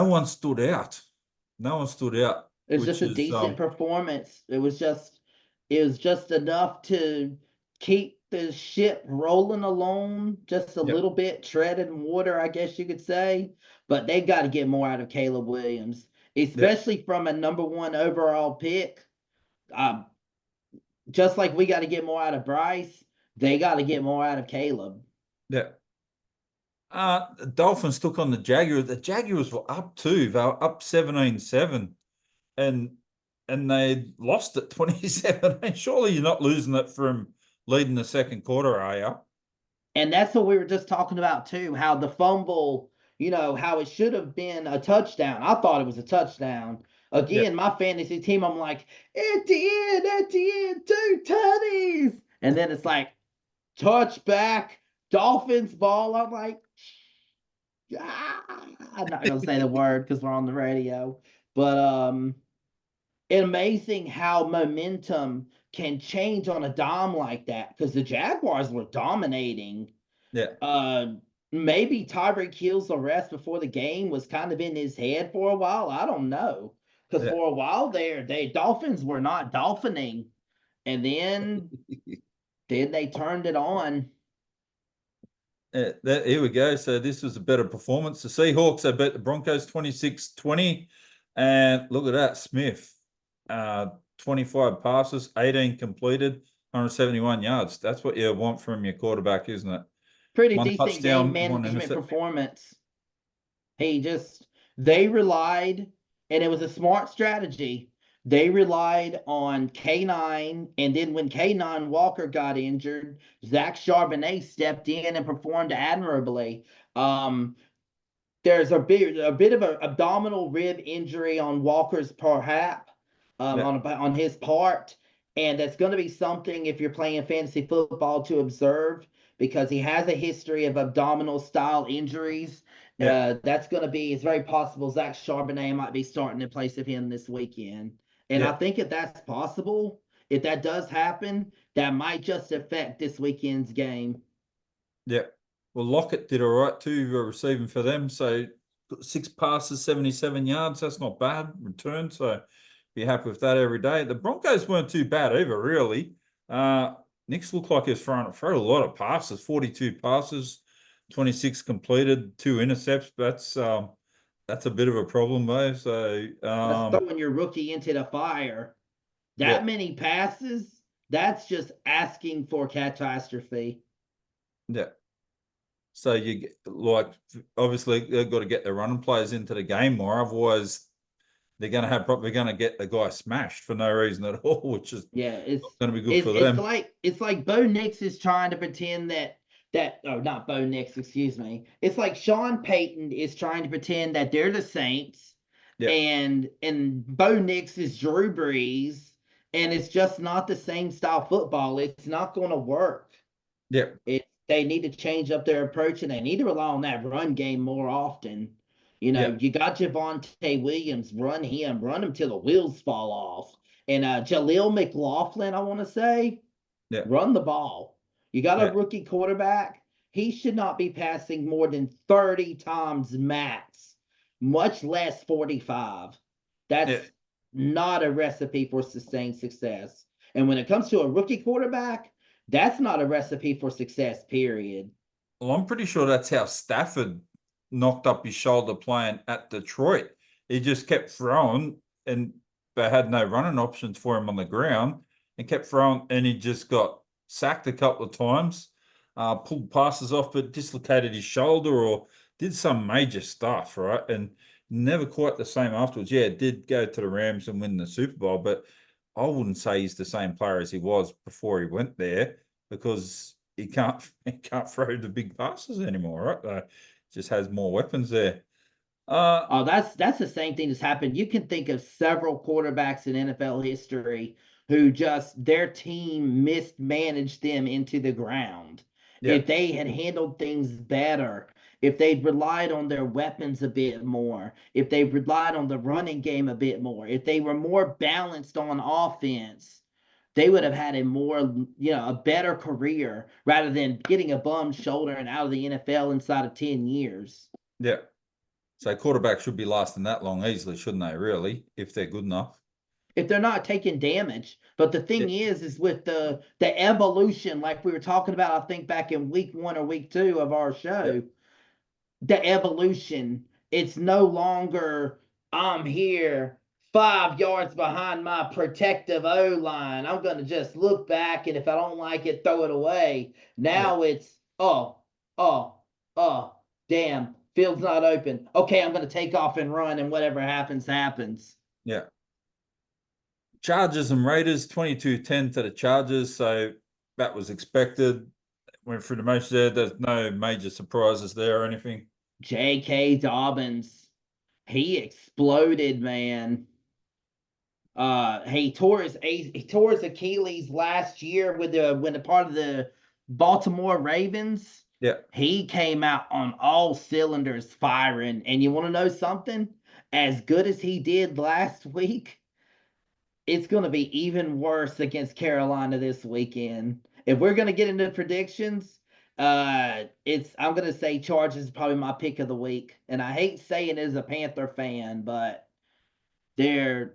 one stood out. No one stood out, It's just which a is decent performance. It was just enough to keep the ship rolling along just a yeah, little bit, treading water, I guess you could say. But they got to get more out of Caleb Williams, yeah, especially from a number one overall pick. Um, just like we got to get more out of Bryce, they got to get more out of Caleb. yeah. The Dolphins took on the Jaguars. The Jaguars were up too. They were up 17-7, and they lost at 27. Surely you're not losing it from leading the second quarter, are you? And that's what we were just talking about too, how the fumble, how it should have been a touchdown. I thought it was a touchdown. Yeah, Again, my fantasy team, I'm like, at the end, two tutties. And then it's like, touchback, Dolphins ball. I'm like, I'm not gonna say the word because we're on the radio. But amazing how momentum can change on a dime like that because the Jaguars were dominating. yeah, uh Maybe Tyreek Hill's arrest before the game was kind of in his head for a while. I don't know. Because yeah. for a while there, they Dolphins were not dolphining. And then they turned it on. Here we go. So this was a better performance. The Seahawks, they beat the Broncos 26-20. And look at that, Smith. 25 passes, 18 completed, 171 yards. That's what you want from your quarterback, isn't it? Pretty One decent game touchdown, one management intercept. performance. They relied, and it was a smart strategy. They relied on K9, and then when K9 Walker got injured, Zach Charbonnet stepped in and performed admirably. Um, there's a bit of an abdominal rib injury on Walker's perhap, Yeah, on his part, and that's going to be something if you're playing fantasy football to observe because he has a history of abdominal style injuries. yeah, It's very possible Zach Charbonnet might be starting in place of him this weekend. And I yeah, think if that's possible, if that does happen, that might just affect this weekend's game. yeah. Well, Lockett did all right too, receiving for them. So 6 passes, 77 yards. That's not bad return. So be happy with that every day. The Broncos weren't too bad either, really. Nick's looked like he's thrown a lot of passes, 42 passes, 26 completed, 2 intercepts. That's a bit of a problem though. So That's throwing your rookie into the fire. yeah, That many passes, that's just asking for catastrophe. yeah. So like obviously they've got to get the running players into the game more. Otherwise, they're going to get the guy smashed for no reason at all, which is Yeah, not going to be good it's for it's them. like it's like Bo Nix is trying to pretend that oh, not Bo Nix, excuse me. It's like Sean Payton is trying to pretend that they're the Saints, Yeah, and Bo Nix is Drew Brees, and it's just not the same style football. It's not going to work. yeah, They need to change up their approach and they need to rely on that run game more often. yeah, You got Javonte Williams, run him till the wheels fall off. And Jaleel McLaughlin, I want to say, yeah, run the ball. You got a yeah, rookie quarterback. He should not be passing more than 30 times max, much less 45. yeah. That's not a recipe for sustained success. And when it comes to a rookie quarterback, that's not a recipe for success, period. Well, I'm pretty sure that's how Stafford knocked up his shoulder playing at Detroit. He just kept throwing, and they had no running options for him on the ground, and kept throwing, and he just got sacked a couple of times, pulled passes off, but dislocated his shoulder or did some major stuff, right? And never quite the same afterwards. Yeah, it did go to the Rams and win the Super Bowl, but I wouldn't say he's the same player as he was before he went there, because he can't throw the big passes anymore, right? Just has more weapons there. Oh, that's the same thing that's happened. You can think of several quarterbacks in NFL history who just their team mismanaged them into the ground. Yeah, If they had handled things better, if they'd relied on their weapons a bit more, if they relied on the running game a bit more, if they were more balanced on offense, they would have had a more, a better career rather than getting a bum shoulder and out of the NFL inside of 10 years. yeah. So quarterbacks should be lasting that long easily, shouldn't they? Really, if they're good enough. If they're not taking damage. But the Yeah, thing is with the evolution, like we were talking about, I think back in week 1 or week 2 of our yeah, show, the evolution, it's no longer I'm here 5 yards behind my protective O line. I'm gonna just look back, and if I don't like it, throw it away. yeah, Now it's oh, oh, damn, field's not open. Okay, I'm gonna take off and run, and whatever happens, happens. yeah. Chargers and Raiders, 22-10 to the Chargers. So that was expected. Went through the motions there. There's no major surprises there or anything. J.K. Dobbins, he exploded, man. He tore his Achilles last year with the when a part of the Baltimore Ravens. Yeah, He came out on all cylinders firing. And you want to know something? As good as he did last week, it's going to be even worse against Carolina this weekend. If we're going to get into predictions, it's I'm going to say Chargers is probably my pick of the week. And I hate saying it as a Panther fan, but they're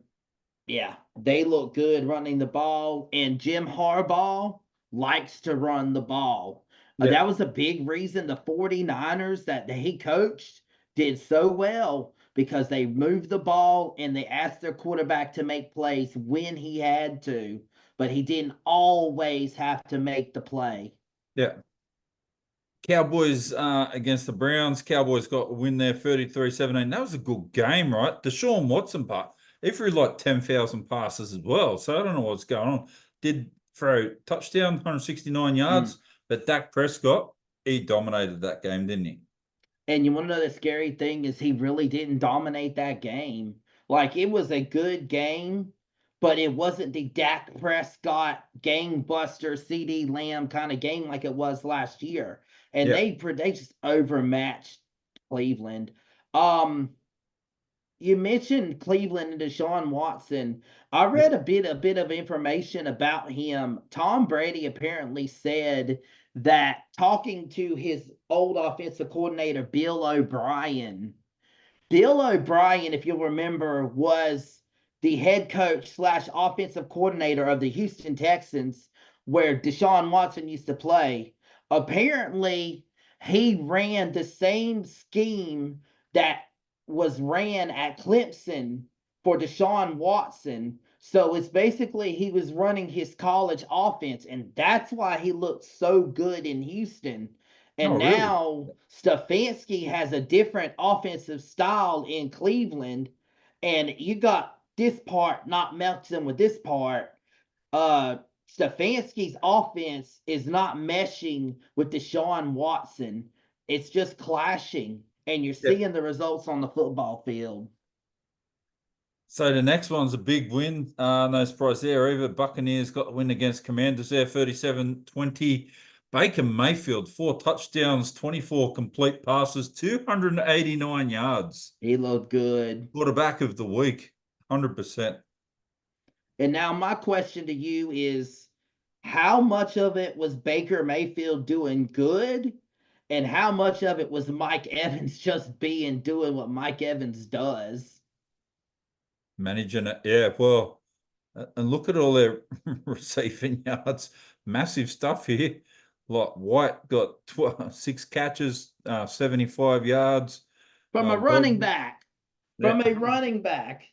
yeah, they look good running the ball, and Jim Harbaugh likes to run the ball. yeah, That was a big reason the 49ers that he coached did so well, because they moved the ball and they asked their quarterback to make plays when he had to, but he didn't always have to make the play. yeah. Cowboys against the Browns. Cowboys got a win there, 33-17. That was a good game, right? Deshaun Watson part. He threw like 10,000 passes as well. So I don't know what's going on. Did throw touchdown, 169 Mm. yards, but Dak Prescott, he dominated that game, didn't he? And you want to know the scary thing is he really didn't dominate that game. Like it was a good game, but it wasn't the Dak Prescott game buster CD Lamb kind of game like it was last year. And Yeah, they just overmatched Cleveland. Um you mentioned Cleveland and Deshaun Watson. I yeah, read a bit of information about him. Tom Brady apparently said that talking to his old offensive coordinator Bill O'Brien. Bill O'Brien, if you'll remember, was the head coach slash offensive coordinator of the Houston Texans, where Deshaun Watson used to play. Apparently, he ran the same scheme that was ran at Clemson for Deshaun Watson. So it's basically he was running his college offense, and that's why he looked so good in Houston. oh, And really? now Stefanski has a different offensive style in Cleveland, and you got this part not mixing with this part. Uh, Stefanski's offense is not meshing with Deshaun Watson. It's just clashing, and you're Yeah. seeing the results on the football field. So the next one's a big win. No surprise there either. Buccaneers got the win against Commanders there, 37-20. Baker Mayfield, 4 touchdowns, 24 complete passes, 289 yards. He looked good. Quarterback of the week, 100%. And now my question to you is, how much of it was Baker Mayfield doing good? And how much of it was Mike Evans just doing what Mike Evans does? managing it. Yeah, well, and look at all their receiving yards. Massive stuff here. Like White got 6 catches, 75 yards. From a running Bowden, back. yeah, From a running back.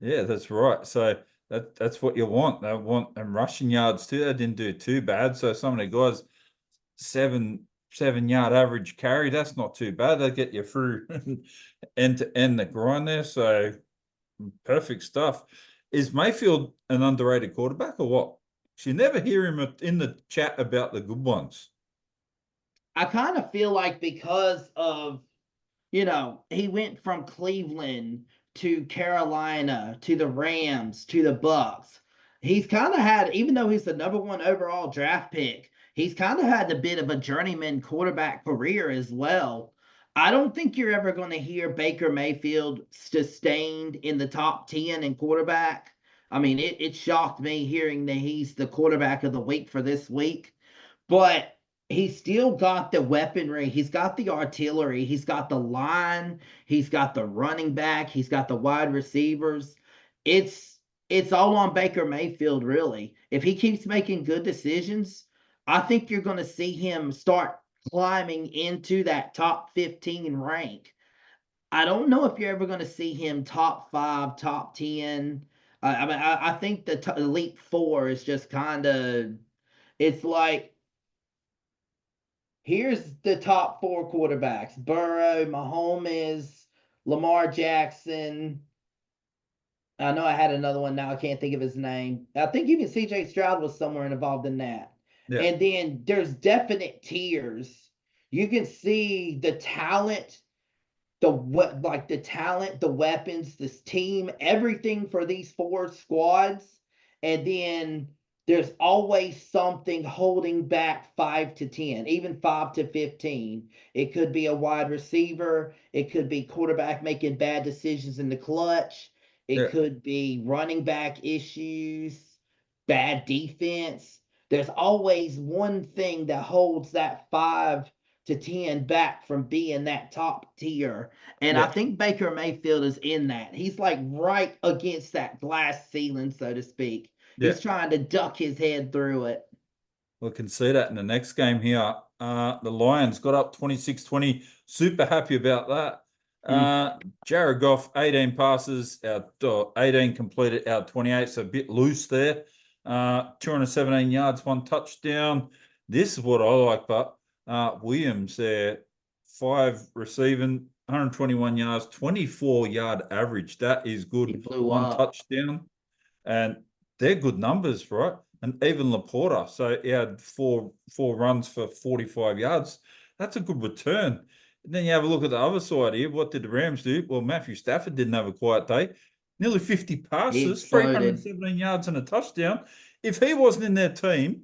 yeah, that's right. So that's what you want. They want and rushing yards too. They didn't do too bad. So some of the guys 7 yard average carry. That's not too bad. They get you through end to end the grind there. So perfect stuff. Is Mayfield an underrated quarterback or what? You never hear him in the chat about the good ones. I kind of feel like because of, he went from Cleveland to Carolina to the Rams to the Bucks. He's kind of had, even though he's the number one overall draft pick, he's kind of had a bit of a journeyman quarterback career as well. I don't think you're ever going to hear Baker Mayfield sustained in the top 10 in quarterback. I mean, it shocked me hearing that he's the quarterback of the week for this week. But he's still got the weaponry. He's got the artillery. He's got the line. He's got the running back. He's got the wide receivers. It's all on Baker Mayfield, really. If he keeps making good decisions, I think you're going to see him start climbing into that top 15 rank. I don't know if you're ever going to see him top 5, top 10. I mean, I think the elite four is just kind of, it's like, here's the top four quarterbacks: Burrow, Mahomes, Lamar Jackson. I know I had another one now. I can't think of his name. I think even CJ Stroud was somewhere involved in that. Yeah, And then there's definite tiers. You can see the talent, the talent, the weapons, this team, everything for these four squads, and then there's always something holding back 5 to 10, even 5 to 15. It could be a wide receiver, it could be quarterback making bad decisions in the clutch, it yeah, could be running back issues, bad defense. There's always one thing that holds that 5 to 10 back from being that top tier. And I yeah, think Baker Mayfield is in that. He's like right against that glass ceiling, so to speak. yeah. He's trying to duck his head through it. We can see that in the next game here. The Lions got up 26-20. Super happy about that. Mm. Jared Goff, 18 passes, out 18 completed out 28, so a bit loose there. 217 yards, 1 touchdown. This is what I like, but Williams there, 5 receiving, 121 yards, 24-yard average. That is He good. blew One up. touchdown. And they're good numbers, right? And even Laporta, so he had four runs for 45 yards. That's a good return. And then you have a look at the other side here. What did the Rams do? Well, Matthew Stafford didn't have a quiet day. Nearly 50 He passes, exploded. 317 yards and a touchdown. If he wasn't in their team,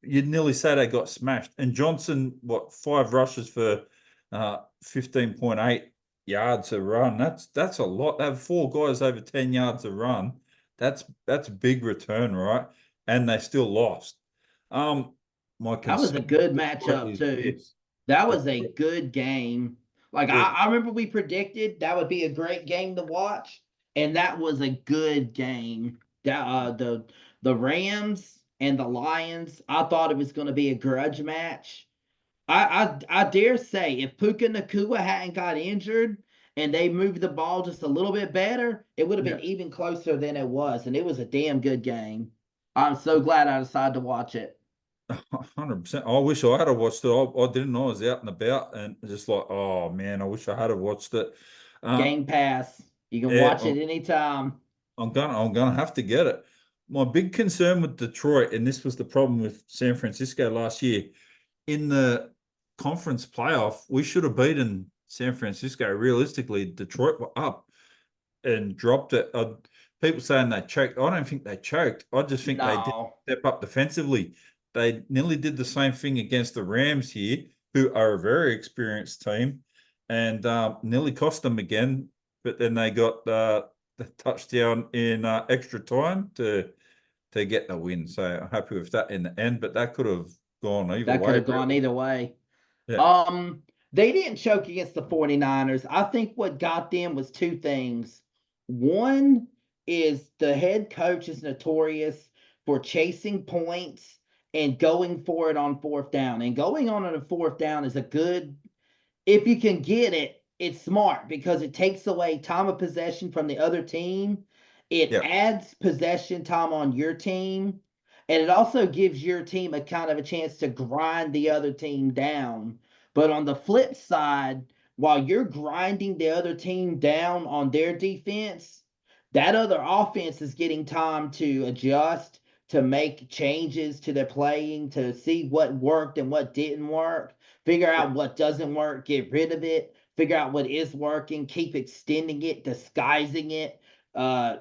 you'd nearly say they got smashed. And Johnson, 5 rushes for 15.8 yards a run. That's a lot. They have 4 guys over 10 yards a run. That's a big return, right? And they still lost. My That was a concern good with Detroit matchup, is too. this. That was a Detroit, good game. Like, yeah, I remember we predicted that would be a great game to watch, and that was a good game. The Rams and the Lions, I thought it was going to be a grudge match. I dare say if Puka Nakua hadn't got injured and they moved the ball just a little bit better, it would have yeah. been even closer than it was, and it was a damn good game. I'm so glad I decided to watch it. 100%. I wish I had watched it. I didn't know I was out and about and just like, oh man, I wish I had watched it. Uh, Game Pass. You can yeah, watch it anytime. I'm gonna have to get it. My big concern with Detroit, and this was the problem with San Francisco last year, in the conference playoff, we should have beaten San Francisco. Realistically, Detroit were up and dropped it. People saying they choked. I don't think they choked. I just think they did No, step up defensively. They nearly did the same thing against the Rams here, who are a very experienced team, and nearly cost them again. But then they got the touchdown in extra time to get the win. So I'm happy with that in the end. But that could have gone either that could way, have gone really. either way. Yeah, Um, they didn't choke against the 49ers. I think what got them was two things. One is the head coach is notorious for chasing points and going for it on fourth down. And going on a fourth down is a good, if you can get it, it's smart because it takes away time of possession from the other team. It Yeah, adds possession time on your team. And it also gives your team a kind of a chance to grind the other team down. But on the flip side, while you're grinding the other team down on their defense, that other offense is getting time to adjust, to make changes to their playing, to see what worked and what didn't work, figure yeah, out what doesn't work, get rid of it, figure out what is working, keep extending it, disguising it. Uh,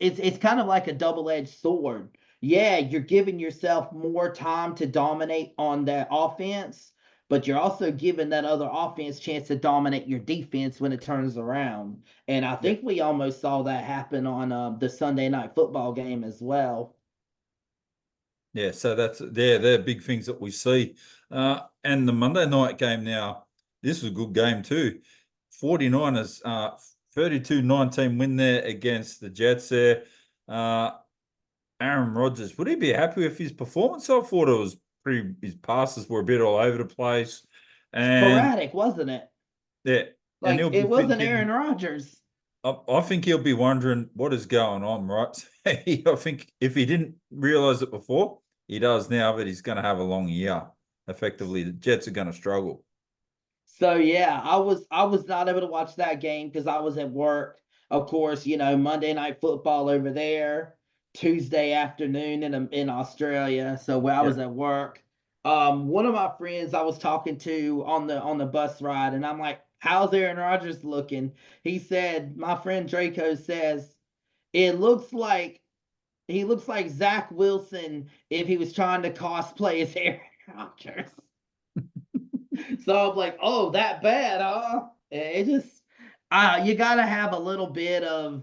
it's kind of like a double-edged sword. Yeah, you're giving yourself more time to dominate on that offense, but you're also giving that other offense chance to dominate your defense when it turns around. And I yeah. think we almost saw that happen on the Sunday night football game as well. Yeah, so they're big things that we see. And the Monday night game now, this was a good game too. 49ers 32-19 win there against the Jets there. Uh, Aaron Rodgers, would he be happy with his performance? I thought it was pretty, his passes were a bit all over the place. And Sporadic, wasn't it? yeah, and Like he'll be it wasn't Aaron thinking, Rodgers. I think he'll be wondering what is going on, right? I think if he didn't realize it before, he does now, but he's going to have a long year. Effectively, the Jets are going to struggle. So yeah, I was not able to watch that game because I was at work. Of course, Monday night football over there, Tuesday afternoon in Australia. So where I Yeah. was at work, one of my friends I was talking to on the bus ride, and I'm like, "How's Aaron Rodgers looking?" He said, "My friend Draco says it looks like he looks like Zach Wilson if he was trying to cosplay as Aaron Rodgers." So I'm like, oh, that bad, huh? It just, you gotta have a little bit of,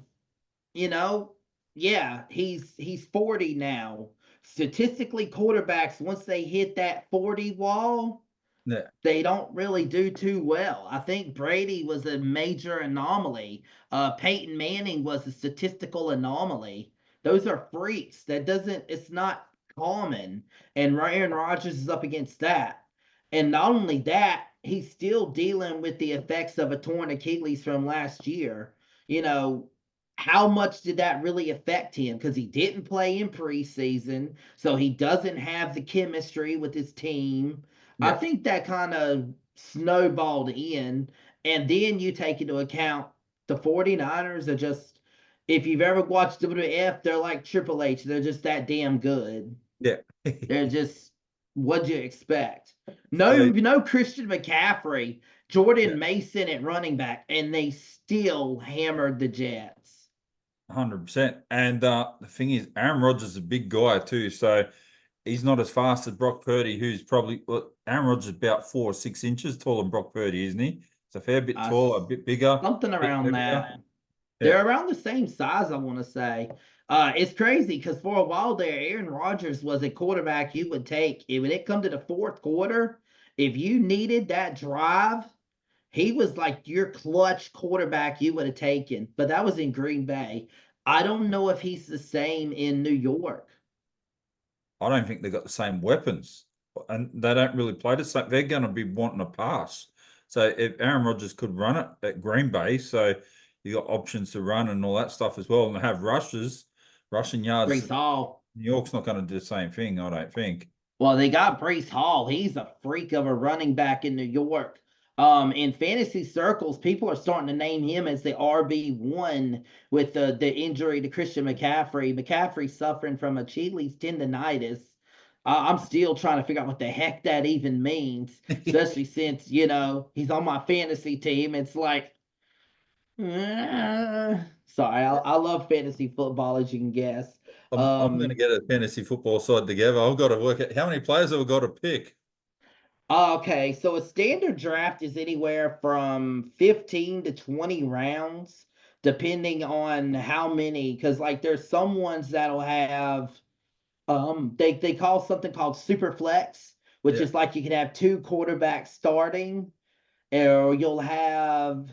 you know, yeah, he's 40 now. Statistically, quarterbacks once they hit that 40 wall, Yeah. they don't really do too well. I think Brady was a major anomaly. Peyton Manning was a statistical anomaly. Those are freaks. It's not common. And Aaron Rodgers is up against that. And not only that, he's still dealing with the effects of a torn Achilles from last year. You know, how much did that really affect him? Because he didn't play in preseason, so he doesn't have the chemistry with his team. I Yeah. think that kind of snowballed in. And then you take into account the 49ers are just, if you've ever watched WF, they're like Triple H. They're just that damn good. Yeah. They're just, what'd you expect? No, So no Christian McCaffrey, yeah, Jordan Mason at running back, and they still hammered the Jets. 100%. And the thing is, Aaron Rodgers is a big guy too, so he's not as fast as Brock Purdy, who's probably, well, Aaron Rodgers is about 4 or 6 inches taller than Brock Purdy, isn't he? It's a fair bit Uh, taller, a bit bigger, a Something bit around that. heavier. Yeah. They're around the same size, I want to say. It's crazy because for a while there, Aaron Rodgers was a quarterback you would take. When it come to the fourth quarter, if you needed that drive, he was like your clutch quarterback you would have taken. But that was in Green Bay. I don't know if he's the same in New York. I don't think they've got the same weapons, and they don't really play the same. They're going to be wanting a pass. So if Aaron Rodgers could run it at Green Bay, so you got options to run and all that stuff as well, and have rushes, rushing yards. Brees Hall. New York's not going to do the same thing, I don't think. Well, they got Brees Hall. He's a freak of a running back in New York. In fantasy circles, people are starting to name him as the RB1 with the injury to Christian McCaffrey. McCaffrey suffering from Achilles tendonitis. I'm still trying to figure out what the heck that even means, especially since, he's on my fantasy team. It's like, sorry, I love fantasy football, as you can guess. I'm going to get a fantasy football side together. I've got to work out how many players have I got to pick. Okay, so a standard draft is anywhere from 15 to 20 rounds, depending on how many, because like there's some ones that'll have they call something called super flex, which Yeah, is like you can have two quarterbacks starting, or you'll have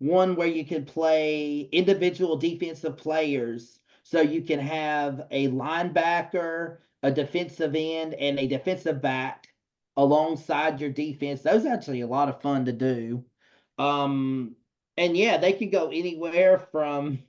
one where you can play individual defensive players. So you can have a linebacker, a defensive end, and a defensive back alongside your defense. Those are actually a lot of fun to do. Um, and yeah, they can go anywhere from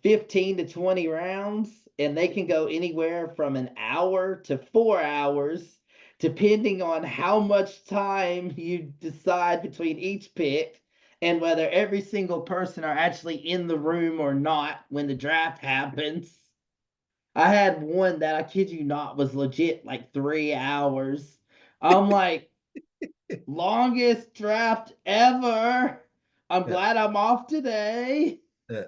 15 to 20 rounds, and they can go anywhere from an hour to 4 hours, depending on how much time you decide between each pick and whether every single person are actually in the room or not when the draft happens. I had one that, I kid you not, was legit like 3 hours. I'm like, longest draft ever. I'm Yeah, glad I'm off today. yeah.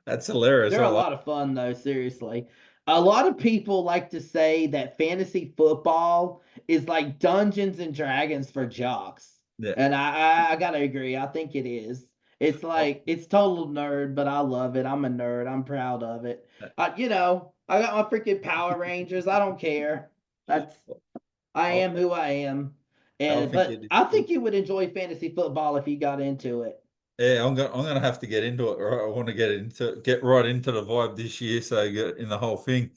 That's hilarious. They're I a like. lot of fun though, seriously. A lot of people like to say that fantasy football is like Dungeons and Dragons for jocks. Yeah. And I gotta agree. I think it is. It's Oh, like it's total nerd, but I love it. I'm a nerd. I'm proud of it. uh, I got my freaking Power Rangers. I don't care. That's I I, am who I am. I And think but it. I think you would enjoy fantasy football if you got into it. Yeah, I'm gonna have to get into it. Right, I want to get right into the vibe this year, so get in the whole thing.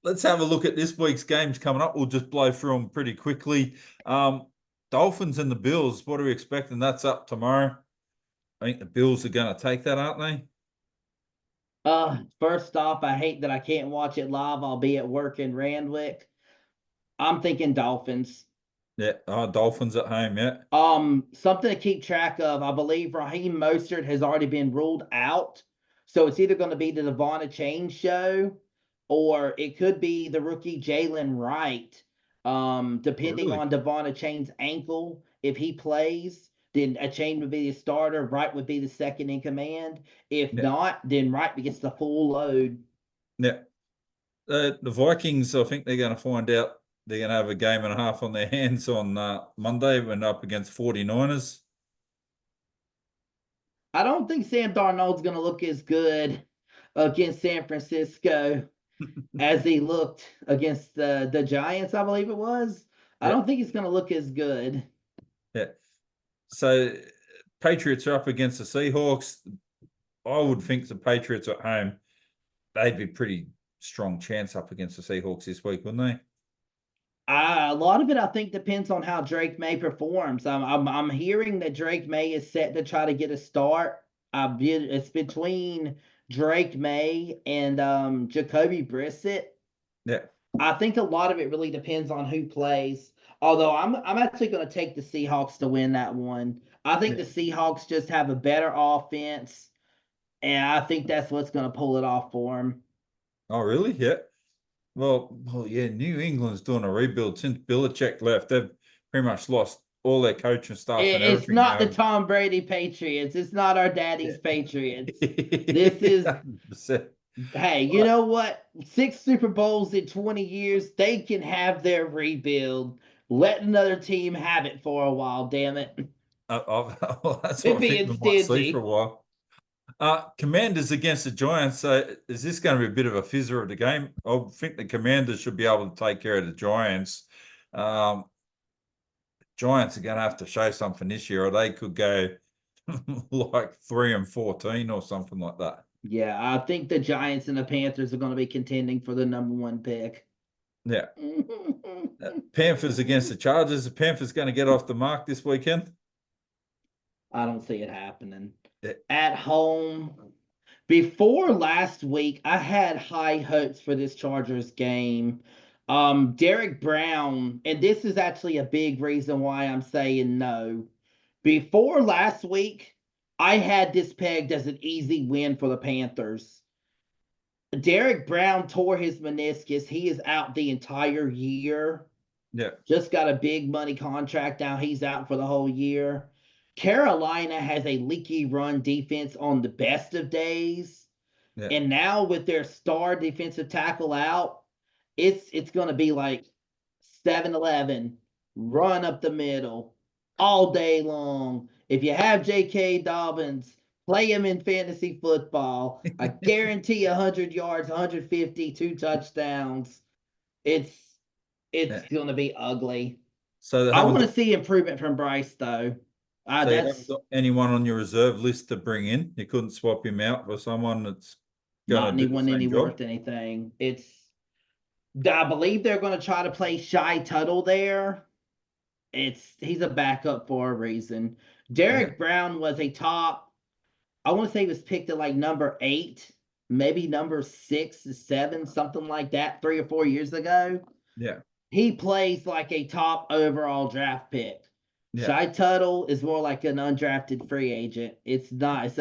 Let's have a look at this week's games coming up. We'll just blow through them pretty quickly. Um, Dolphins and the Bills. What are we expecting? That's up tomorrow. I think the Bills are going to take that, aren't they? First off, I hate that I can't watch it live. I'll be at work in Randwick. I'm thinking Dolphins. Yeah. Oh, Dolphins at home. Yeah. Something to keep track of. I believe Raheem Mostert has already been ruled out. So it's either going to be the Devon Chain show or it could be the rookie Jalen Wright. Oh, Depending really? on Devon Chain's ankle, if he plays, then a Chain would be the starter, Wright would be the second in command. If Yeah. not, then Wright gets the full load. Yeah. The Vikings, I think they're going to find out they're going to have a game and a half on their hands on Monday when up against 49ers. I don't think Sam Darnold's going to look as good against San Francisco as he looked against the Giants, I believe it was. I Yeah. don't think he's going to look as good. Yeah. So Patriots are up against the Seahawks. I would think the Patriots at home, they'd be pretty strong chance up against the Seahawks this week, wouldn't they? A lot of it, I think, depends on how Drake May performs. I'm hearing that Drake May is set to try to get a start. It's between Drake May and Jacoby Brissett. Yeah. I think a lot of it really depends on who plays. Although I'm actually going to take the Seahawks to win that one. I think Yeah. the Seahawks just have a better offense, and I think that's what's going to pull it off for them. Oh, really? Yeah. Well, yeah. New England's doing a rebuild since Belichick left. They've pretty much lost all their coaching staff and It's everything not the now. Tom Brady Patriots. It's not our daddy's Yeah. Patriots. This is 100%. Hey, you But know what? 6 Super Bowls in 20 years, they can have their rebuild. Let another team have it for a while, damn it. well, that's Quit what I think being we might see for a stingy. while. Commanders against the Giants. So is this going to be a bit of a fizzer of the game? I think the Commanders should be able to take care of the Giants. Um, Giants are going to have to show something this year, or they could go like 3-14 or something like that. Yeah, I think the Giants and the Panthers are going to be contending for the number one pick. Yeah. Panthers against the Chargers. The Panthers going to get off the mark this weekend. I don't see it happening. Yeah. At home, before last week, I had high hopes for this Chargers game. Derek Brown, and this is actually a big reason why I'm saying no. Before last week, I had this pegged as an easy win for the Panthers. Derek Brown tore his meniscus. He is out the entire year. Yeah. Just got a big money contract now. He's out for the whole year. Carolina has a leaky run defense on the best of days. Yeah. And now with their star defensive tackle out, it's going to be like 7-11, run up the middle all day long. If you have J.K. Dobbins, play him in fantasy football. I guarantee 100 yards, 150, 2 touchdowns. It's Yeah. it's going to be ugly. So they I haven't want got to see improvement from Bryce though. So you haven't That's got anyone on your reserve list to bring in. You couldn't swap him out for someone that's not going to do the anyone any same job. worth anything. I believe they're going to try to play Shy Tuttle there. He's a backup for a reason. Yeah, Derek Brown was a top. I want to say he was picked at like number 8, maybe number 6 to 7, something like that, 3 or 4 years ago. yeah, He plays like a top overall draft pick. yeah, Shy Tuttle is more like an undrafted free agent. It's not.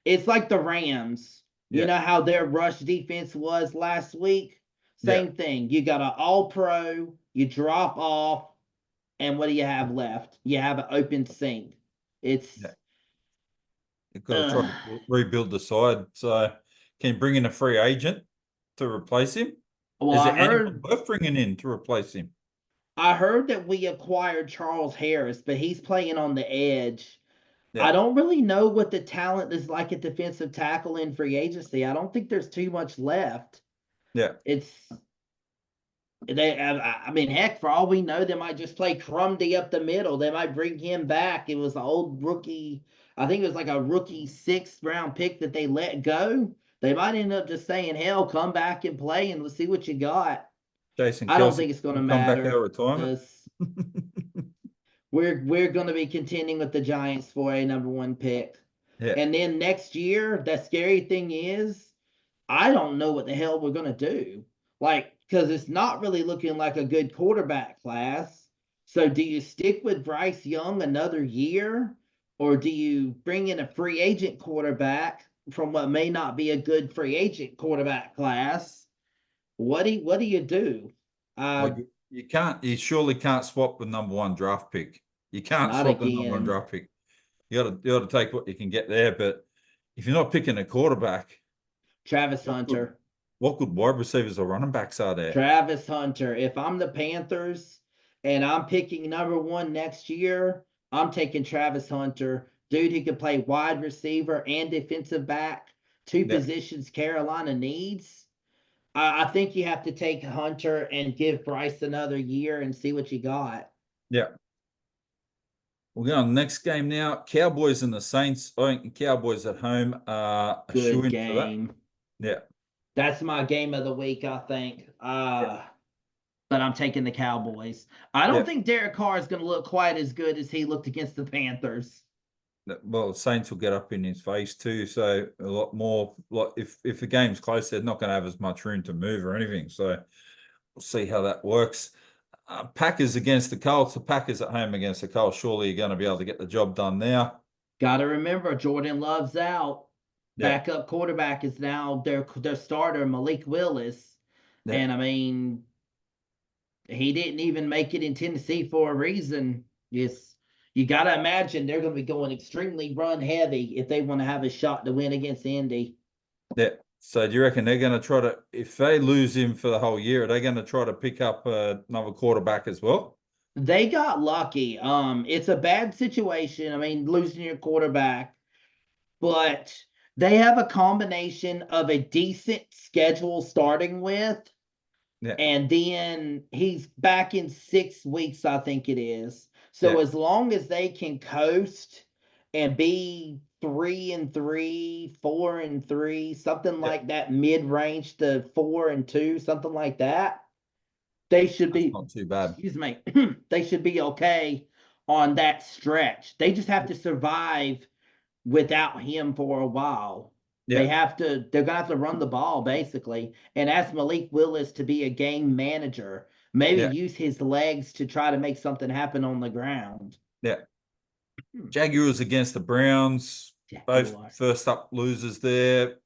It's like the Rams. You yeah, know how their rush defense was last week. yeah, Same thing. You got an All Pro. You drop off, and what do you have left? You have an open sink. yeah. It's You've got to try uh, to rebuild the side. So can you bring in a free agent to replace him? well, Is there anyone worth bringing in to replace him? I heard that we acquired Charles Harris, but he's playing on the edge. I Yeah, don't really know what the talent is like at defensive tackle in free agency. I don't think there's too much left. yeah. It's I mean, heck, for all we know, they might just play Crumdy up the middle. They might bring him back. It was an old rookie. I think it was like a rookie 6th round pick that they let go. They might end up just saying, "Hell, come back and play, and let's see what you got." Jason I don't Kelsey think it's going to can come back out of matter retirement. because we're going to be contending with the Giants for a number 1 pick. Yeah, And then next year, the scary thing is, I don't know what the hell we're going to do. Like, because it's not really looking like a good quarterback class. So, do you stick with Bryce Young another year? Or do you bring in a free agent quarterback from what may not be a good free agent quarterback class? What do you do? well, Uh, you can't. You surely can't swap the number one draft pick. You can't Not swap the number one again. draft pick. You got to take what you can get there. But if you're not picking a quarterback, Travis what good Hunter. what good wide receivers or running backs are there? Travis Hunter. If I'm the Panthers and I'm picking number 1 next year, I'm taking Travis Hunter. Dude who can play wide receiver and defensive back, 2 Yeah, positions Carolina needs. I think you have to take Hunter and give Bryce another year and see what you got. yeah. We'll go on the next game now. Cowboys and the Saints. I think the Cowboys at home are a shoe Good in for that. game. Yeah, That's my game of the week, I think. yeah, But I'm taking the Cowboys. I don't yeah. think Derek Carr is going to look quite as good as he looked against the Panthers. Well, the Saints will get up in his face too. So a lot more. Like if the game's close, they're not going to have as much room to move or anything. So we'll see how that works. Packers against the Colts. The Packers at home against the Colts. Surely you're going to be able to get the job done now. Got to remember, Jordan Love's out. Yeah, Backup quarterback is now their starter, Malik Willis. yeah, And I mean, he didn't even make it in Tennessee for a reason. Yes, you got to imagine they're going to be going extremely run heavy if they want to have a shot to win against Indy. yeah. So do you reckon they're going to try to, if they lose him for the whole year, are they going to try to pick up another quarterback as well? They got lucky. It's a bad situation. I mean, losing your quarterback, but they have a combination of a decent schedule starting with, Yeah, and then he's back in 6 weeks, I think it is. yeah, So as long as they can coast and be 3-3, 4-3, something yeah. like that, mid-range to 4-2, something like that, they should That's be, not too bad. excuse me, they should be okay on that stretch. They just have to survive without him for a while. Yeah, They're gonna have to run the ball basically, and ask Malik Willis to be a game manager. Maybe yeah, use his legs to try to make something happen on the ground. yeah. Jaguars against the Browns. Both Jaguars. first up losers there.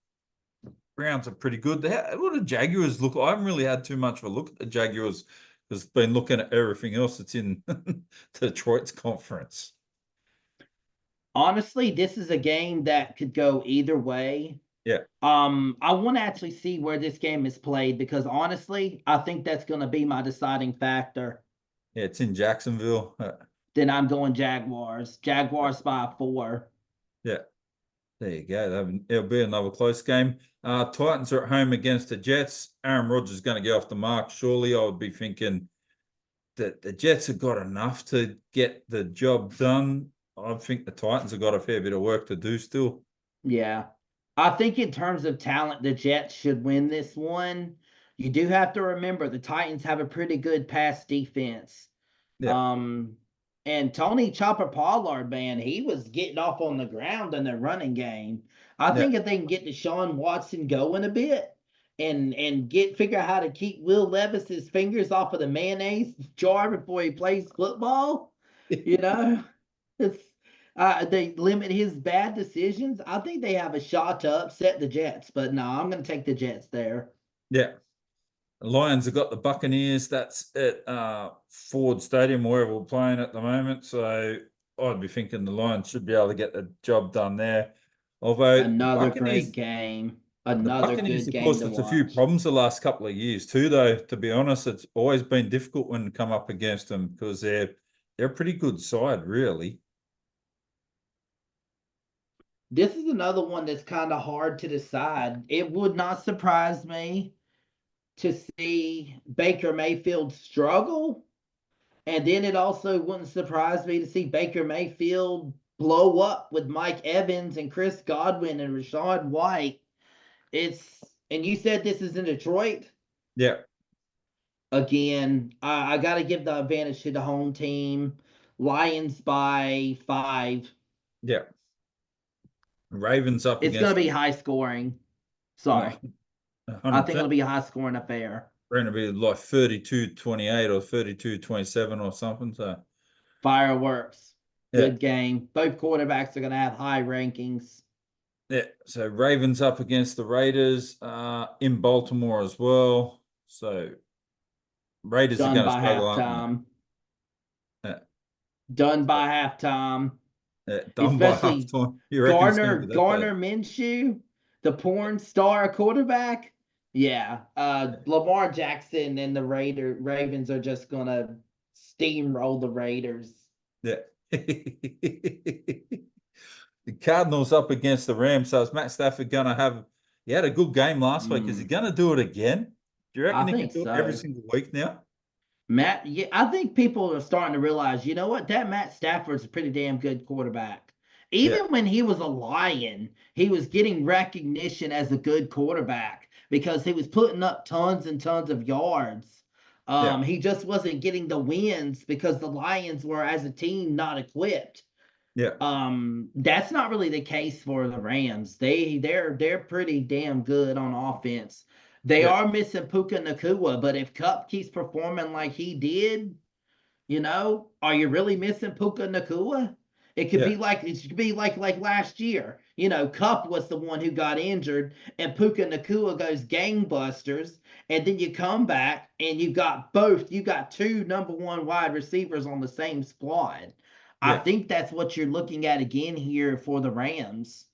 Browns are pretty good. What do Jaguars look like? I haven't really had too much of a look at the Jaguars because I've been looking at everything else that's in Detroit's conference. Honestly, this is a game that could go either way. Yeah. I want to actually see where this game is played because honestly, I think that's going to be my deciding factor. Yeah, it's in Jacksonville. Then I'm going Jaguars. Jaguars by 4. Yeah. There you go. It'll be another close game. Titans are at home against the Jets. Aaron Rodgers is going to get off the mark. Surely I would be thinking that the Jets have got enough to get the job done. I think the Titans have got a fair bit of work to do still. Yeah. I think in terms of talent, the Jets should win this one. You do have to remember the Titans have a pretty good pass defense. Yeah, Um, and Tony Chopper Pollard, man, he was getting off on the ground in the running game. I yeah. think if they can get Deshaun Watson going a bit and get figure out how to keep Will Levis's fingers off of the mayonnaise jar before he plays football, you know, it's they limit his bad decisions. I think they have a shot to upset the Jets, but no, I'm going to take the Jets there. Yeah. The Lions have got the Buccaneers. That's at Ford Stadium, wherever we're playing at the moment. So I'd be thinking the Lions should be able to get the job done there. Although Another great game, The another Buccaneers good have game caused to us a few watch. problems the last couple of years too, though. To be honest, it's always been difficult when you come up against them because they're a pretty good side, really. This is another one that's kind of hard to decide. It would not surprise me to see Baker Mayfield struggle. And then it also wouldn't surprise me to see Baker Mayfield blow up with Mike Evans and Chris Godwin and Rashad White. It's and you said this is in Detroit. Yeah, Again, I got to give the advantage to the home team. Lions by 5. yeah. Ravens up It's going against to be them. high scoring. No, Sorry. I think 100%. it'll be a high scoring affair. Going to be like 32-28 or 32-27 or something. So Fireworks. yeah, Good game. Both quarterbacks are going to have high rankings. yeah. So Ravens up against the Raiders in Baltimore as well. So Raiders are Done going to by struggle, aren't they? halftime. Yeah. Done So, by halftime. yeah, done by Especially halftime. You reckon it's going Garner to be that bad? Garner Minshew, the porn star quarterback. Yeah, Lamar Jackson and the Ravens are just gonna steamroll the Raiders. Yeah. The Cardinals up against the Rams. So is Matt Stafford going to have? He had a good game last week. Is he Mm, going to do it again? Do you I reckon he can think do it every so. single week now? Matt, yeah, I think people are starting to realize, you know what, that Matt Stafford's a pretty damn good quarterback. Yeah, Even when he was a Lion, he was getting recognition as a good quarterback because he was putting up tons and tons of yards. yeah, He just wasn't getting the wins because the Lions were, as a team, not equipped. yeah, That's not really the case for the Rams. They're pretty damn good on offense. They yeah, are missing Puka Nakua, but if Cup keeps performing like he did, are you really missing Puka Nakua? yeah, It could be like last year. Cup was the one who got injured, and Puka Nakua goes gangbusters, and then you come back and you got both. You got two number one wide receivers on the same squad. I yeah, think that's what you're looking at again here for the Rams.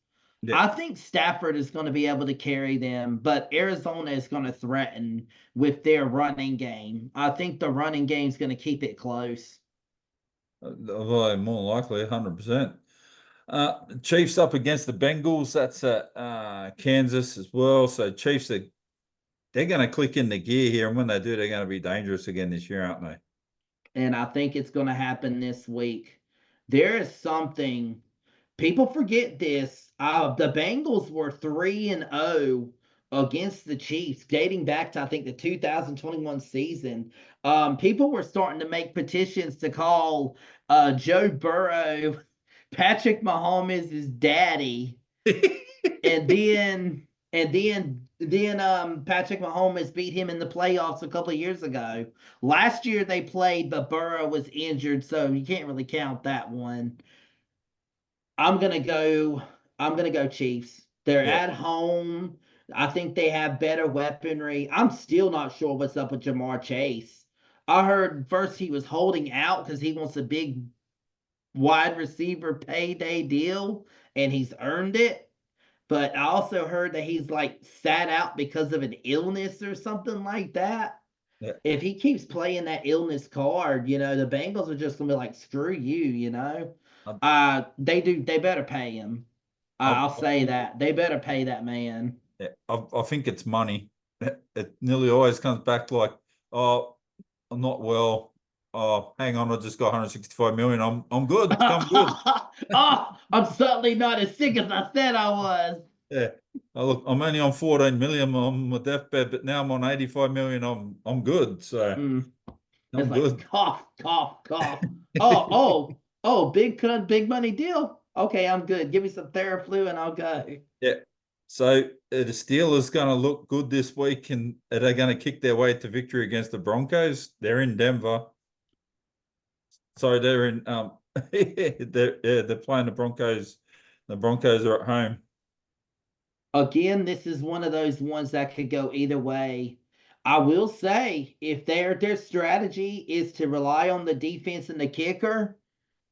yeah. I think Stafford is going to be able to carry them, but Arizona is going to threaten with their running game. I think the running game is going to keep it close. Well, more likely, 100%. Chiefs up against the Bengals. That's at Kansas as well. So Chiefs they're going to click into gear here, and when they do, they're going to be dangerous again this year, aren't they? And I think it's going to happen this week. There is something people forget this. The Bengals were 3-0 against the Chiefs, dating back to I think the 2021 season. People were starting to make petitions to call Joe Burrow Patrick Mahomes' daddy, and then Patrick Mahomes beat him in the playoffs a couple of years ago. Last year they played, but Burrow was injured, so you can't really count that one. I'm gonna go. I'm gonna go Chiefs. They're Yeah, at home. I think they have better weaponry. I'm still not sure what's up with Jamar Chase. I heard first he was holding out because he wants a big wide receiver payday deal, and he's earned it. But I also heard that he's like sat out because of an illness or something like that. yeah. If he keeps playing that illness card, the Bengals are just gonna be like, screw you. I, They better pay him. I, I'll I say think that. They better pay that man. yeah, I think it's money. It nearly always comes back to like, oh, I'm not well. Oh, hang on, I just got 165 million. I'm good. I'm good. Oh, I'm certainly not as sick as I said I was. Yeah. Oh, look, I'm only on 14 million on my deathbed, but now I'm on 85 million. I'm good. So Mm. It's I'm like good. cough, cough, cough. Oh, big money deal. Okay, I'm good. Give me some Theraflu and I'll go. Yeah. So the Steelers going to look good this week, and are they going to kick their way to victory against the Broncos? They're in Denver. So they're in they're playing the Broncos. The Broncos are at home. Again, this is one of those ones that could go either way. I will say, if their strategy is to rely on the defense and the kicker,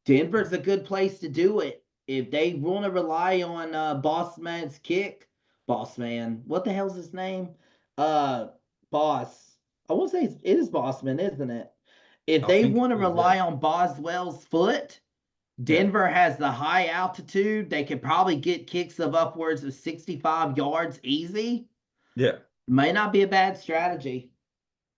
Denver's a good place to do it. If they want to rely on Boss Man's kick, Boss Man, what the hell's his name? Uh, Boss. I want to say it is Boss Man, isn't it? If I they think it want to is, yeah. rely on Boswell's foot, Yeah. Denver has the high altitude. They could probably get kicks of upwards of 65 yards easy. Yeah. May not be a bad strategy.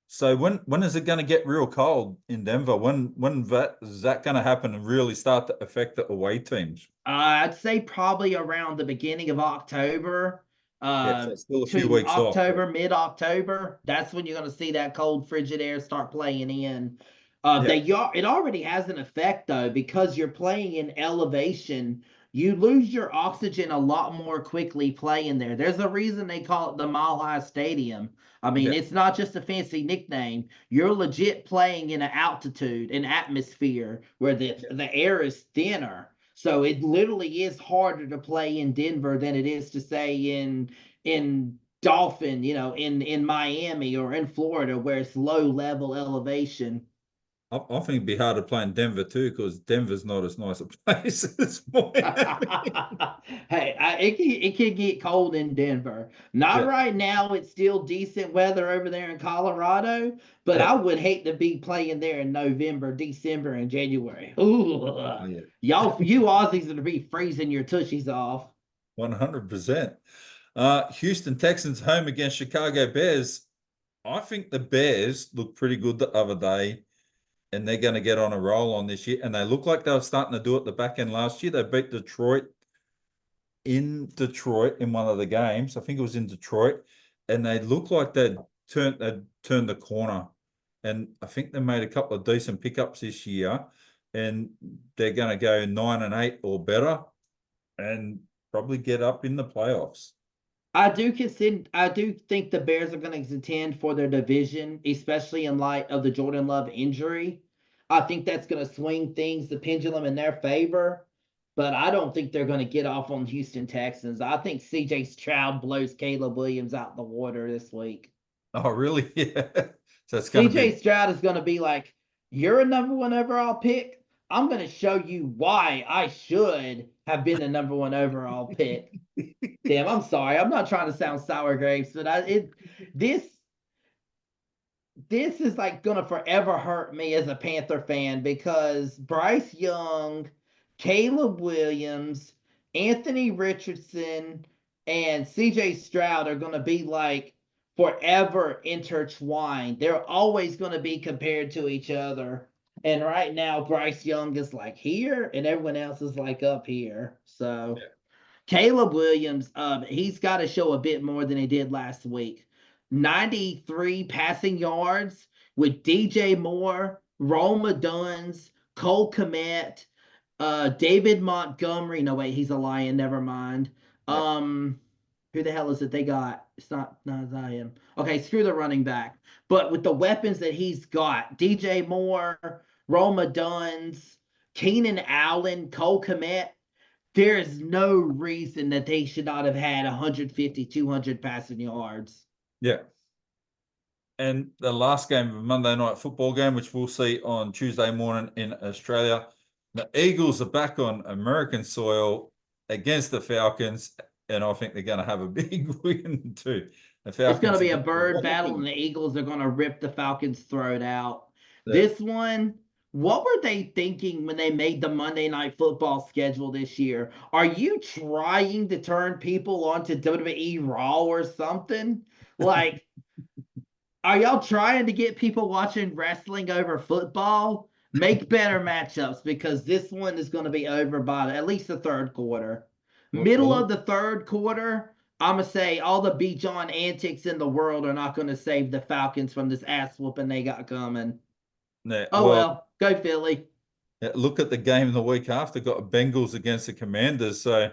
So when is it going to get real cold in Denver? When that is that going to happen and really start to affect the away teams? I'd say probably around the beginning of October, Yeah, so it's still a few to weeks off. But October, mid-October. That's when you're going to see that cold, frigid air start playing in. yeah, It already has an effect though, because you're playing in elevation. You lose your oxygen a lot more quickly playing there. There's a reason they call it the Mile High Stadium. I mean, yeah, it's not just a fancy nickname. You're legit playing in an altitude, an atmosphere where the air is thinner. So it literally is harder to play in Denver than it is to say in Dolphin, in Miami or in Florida where it's low level elevation. I think it'd be hard to play in Denver too because Denver's not as nice a place as Miami. Hey, it can get cold in Denver. Not Yeah, right now. It's still decent weather over there in Colorado, but yeah, I would hate to be playing there in November, December, and January. Ooh, oh, yeah, you Aussies are to be freezing your tushies off. 100%. Houston Texans home against Chicago Bears. I think the Bears looked pretty good the other day, and they're going to get on a roll on this year. And they look like they were starting to do it the back end last year. They beat Detroit in one of the games. I think it was in Detroit, and they look like they'd turned the corner. And I think they made a couple of decent pickups this year, and they're going to go 9-8 or better, and probably get up in the playoffs. I do think the Bears are going to contend for their division, especially in light of the Jordan Love injury. I think that's going to swing things, the pendulum in their favor. But I don't think they're going to get off on Houston Texans. I think CJ Stroud blows Caleb Williams out the water this week. Oh, really? Yeah. So it's going to CJ be. Stroud is going to be like, "You're a number one overall pick. I'm going to show you why I should have been the number one overall pick." Damn, I'm sorry. I'm not trying to sound sour grapes, but this this is like gonna forever hurt me as a Panther fan because Bryce Young, Caleb Williams, Anthony Richardson, and CJ Stroud are gonna be like forever intertwined. They're always gonna be compared to each other. And right now, Bryce Young is like here, and everyone else is like up here. So Caleb Williams, he's got to show a bit more than he did last week. 93 passing yards with DJ Moore, Roma Duns, Cole Komet, David Montgomery. No, wait, he's a Lion. Never mind. Yeah. Who the hell is it they got? It's not Zion. Okay, screw the running back. But with the weapons that he's got, DJ Moore, Roma Duns, Keenan Allen, Cole Komet, there is no reason that they should not have had 150, 200 passing yards. Yeah. And the last game of a Monday night football game, which we'll see on Tuesday morning in Australia, the Eagles are back on American soil against the Falcons, and I think they're going to have a big win too. The It's going to Falcons are be a going to bird roll battle, them. and the Eagles are going to rip the Falcons' throat out. Yeah. This one, what were they thinking when they made the Monday Night Football schedule this year? Are you trying to turn people onto WWE Raw or something? Like, are y'all trying to get people watching wrestling over football? Make better matchups because this one is going to be over by at least the third quarter. Middle of Well, the third quarter, I'm going to say all the B. John antics in the world are not going to save the Falcons from this ass whooping they got coming. yeah, Oh well, well, go Philly. yeah, look at the game the week after. Got Bengals against the Commanders. So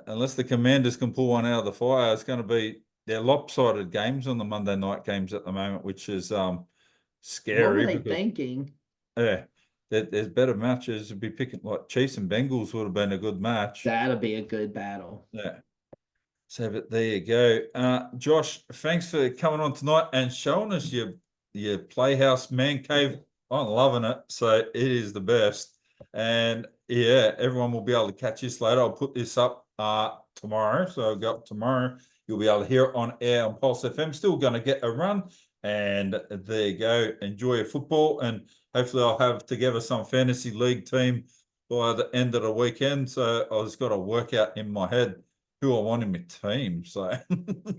unless the Commanders can pull one out of the fire, it's going to be they're lopsided games on the Monday night games at the moment, which is What were scary they because thinking? yeah, there's better matches. It'd be picking like Chiefs and Bengals would have been a good match. That'll be a good battle. Yeah. So, but there you go. Josh, thanks for coming on tonight and showing us your playhouse man cave. I'm loving it. So it is the best. And yeah, everyone will be able to catch this later. I'll put this up tomorrow. So I'll go up tomorrow. You'll be able to hear it on air on Pulse FM. Still going to get a run. And there you go. Enjoy your football. And hopefully I'll have together some fantasy league team by the end of the weekend. So I just got to work out in my head who I want in my team. So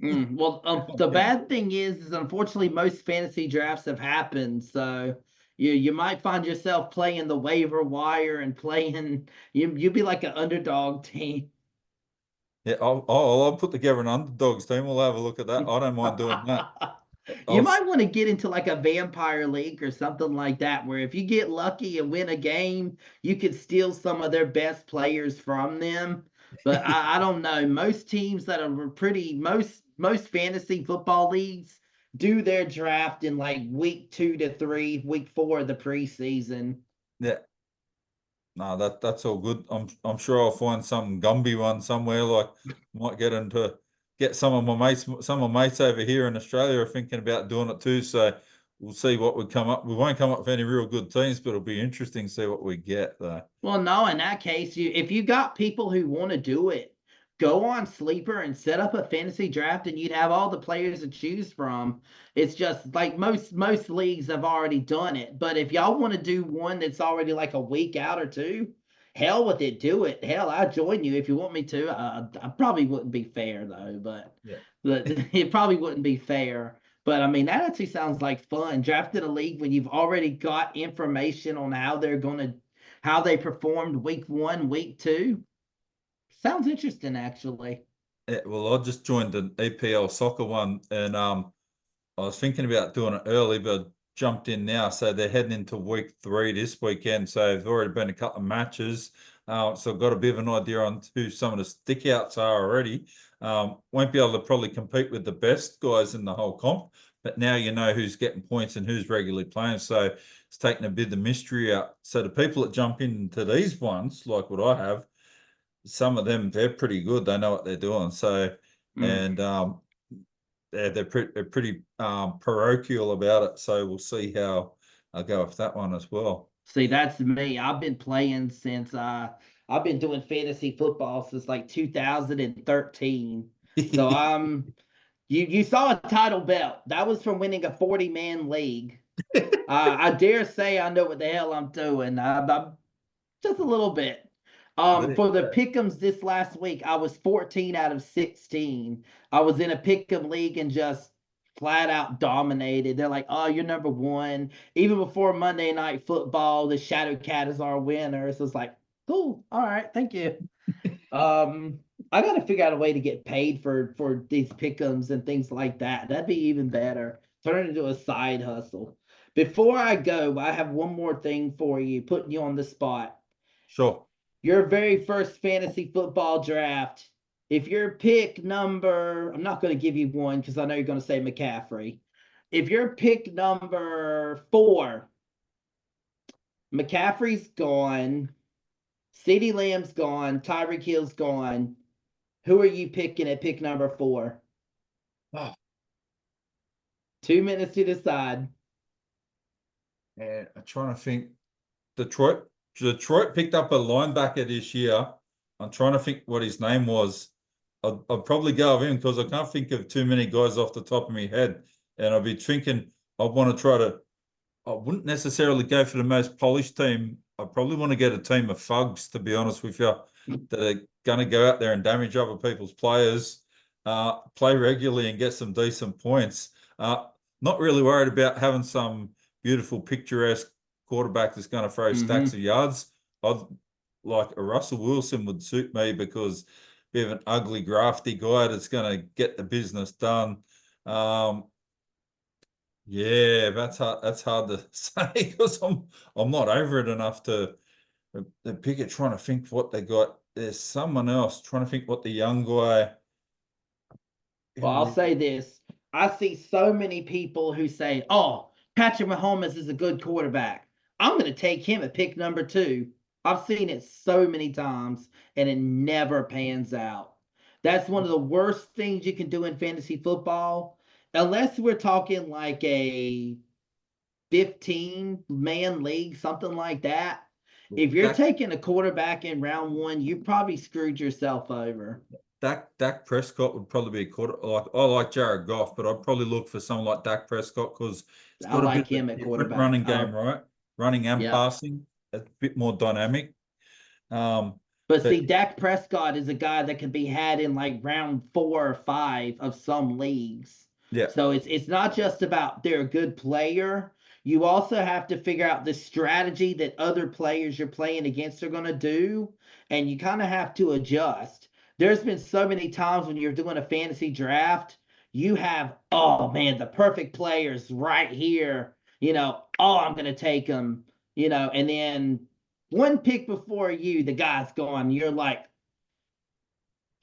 Well, I'm the getting bad thing is unfortunately most fantasy drafts have happened, so you might find yourself playing the waiver wire and playing you'd be like an underdog team. yeah, I'll put together an underdogs team. We'll have a look at that. I don't mind doing that. You I'll might want to get into like a vampire league or something like that, where if you get lucky and win a game, you could steal some of their best players from them. But I don't know. Most teams that are pretty most fantasy football leagues do their draft in like week 2 to 3, week 4 of the preseason. yeah, no, that's all good. I'm sure I'll find some Gumby one somewhere. Like might get some of my mates over here in Australia are thinking about doing it too. So we'll see what we come up. We won't come up with any real good teams, but it'll be interesting to see what we get though. Well, no, in that case, if you got people who want to do it, go on Sleeper and set up a fantasy draft and you'd have all the players to choose from. It's just like most leagues have already done it. But if y'all want to do one that's already like a week out or two, hell with it, do it. Hell, I'll join you if you want me to. I probably wouldn't be fair though, Yeah. but it probably wouldn't be fair. But I mean, that actually sounds like fun. Drafting a league when you've already got information on how they performed week 1, week 2. Sounds interesting, actually. Yeah, well, I just joined an EPL soccer one, and I was thinking about doing it early, but I jumped in now. So they're heading into week 3 this weekend. So there's already been a couple of matches. So I've got a bit of an idea on who some of the stickouts are already. Won't be able to probably compete with the best guys in the whole comp, but now you know who's getting points and who's regularly playing. So it's taking a bit of the mystery out. So the people that jump into these ones, like what I have, some of them they're pretty good. They know what they're doing. So Mm. and they're pretty parochial about it. So we'll see how I go with that one as well. See, that's me. I've been playing since I've been doing fantasy football since like 2013. So you saw a title belt. That was from winning a 40-man league. I dare say I know what the hell I'm doing. I'm just a little bit. There For you the go. pick'ems this last week, I was 14 out of 16. I was in a pick'em league and just flat out dominated. They're like, "Oh, you're number one." Even before Monday Night Football, the Shadow Cat is our winner. So it's like, cool. All right, thank you. Um, I got to figure out a way to get paid for these pick'ems and things like that. That'd be even better. Turn it into a side hustle. Before I go, I have one more thing for you, putting you on the spot. Sure. Your very first fantasy football draft. If your pick number, I'm not going to give you one because I know you're going to say McCaffrey. If your pick number 4, McCaffrey's gone, CeeDee Lamb's gone, Tyreek Hill's gone, who are you picking at pick number 4? Oh, 2 minutes to decide. and I'm trying to think. Detroit picked up a linebacker this year. I'm trying to think what his name was. I'd probably go with him because I can't think of too many guys off the top of my head. And I'd be thinking I want to try to I wouldn't necessarily go for the most polished team. I probably want to get a team of thugs, to be honest with you, that are going to go out there and damage other people's players, play regularly and get some decent points. Not really worried about having some beautiful, picturesque quarterback that's going to throw stacks of yards. I'd like a Russell Wilson would suit me because bit of an ugly, grafty guy that's going to get the business done. Yeah, that's hard. That's hard to say because I'm not over it enough to pick it. Trying to think what they got. There's someone else trying to think what the young guy. Well, I'll say this. I see so many people who say, oh, Patrick Mahomes is a good quarterback. I'm going to take him at pick number 2. I've seen it so many times, and it never pans out. That's one of the worst things you can do in fantasy football, unless we're talking like a 15-man league, something like that. If you're Dak, taking a quarterback in round 1, you probably screwed yourself over. Dak Prescott would probably be a quarter. Like I like Jared Goff, but I'd probably look for someone like Dak Prescott because it's I got a bit like of him a at different quarterback. running game, right? Running and Yeah. passing, a bit more dynamic. But But see, Dak Prescott is a guy that can be had in like round 4 or 5 of some leagues. yeah, So it's not just about they're a good player. You also have to figure out the strategy that other players you're playing against are going to do, and you kind of have to adjust. There's been so many times when you're doing a fantasy draft, you have, oh man, the perfect players right here. Oh, I'm going to take them, and then one pick before you, the guy's gone. You're like,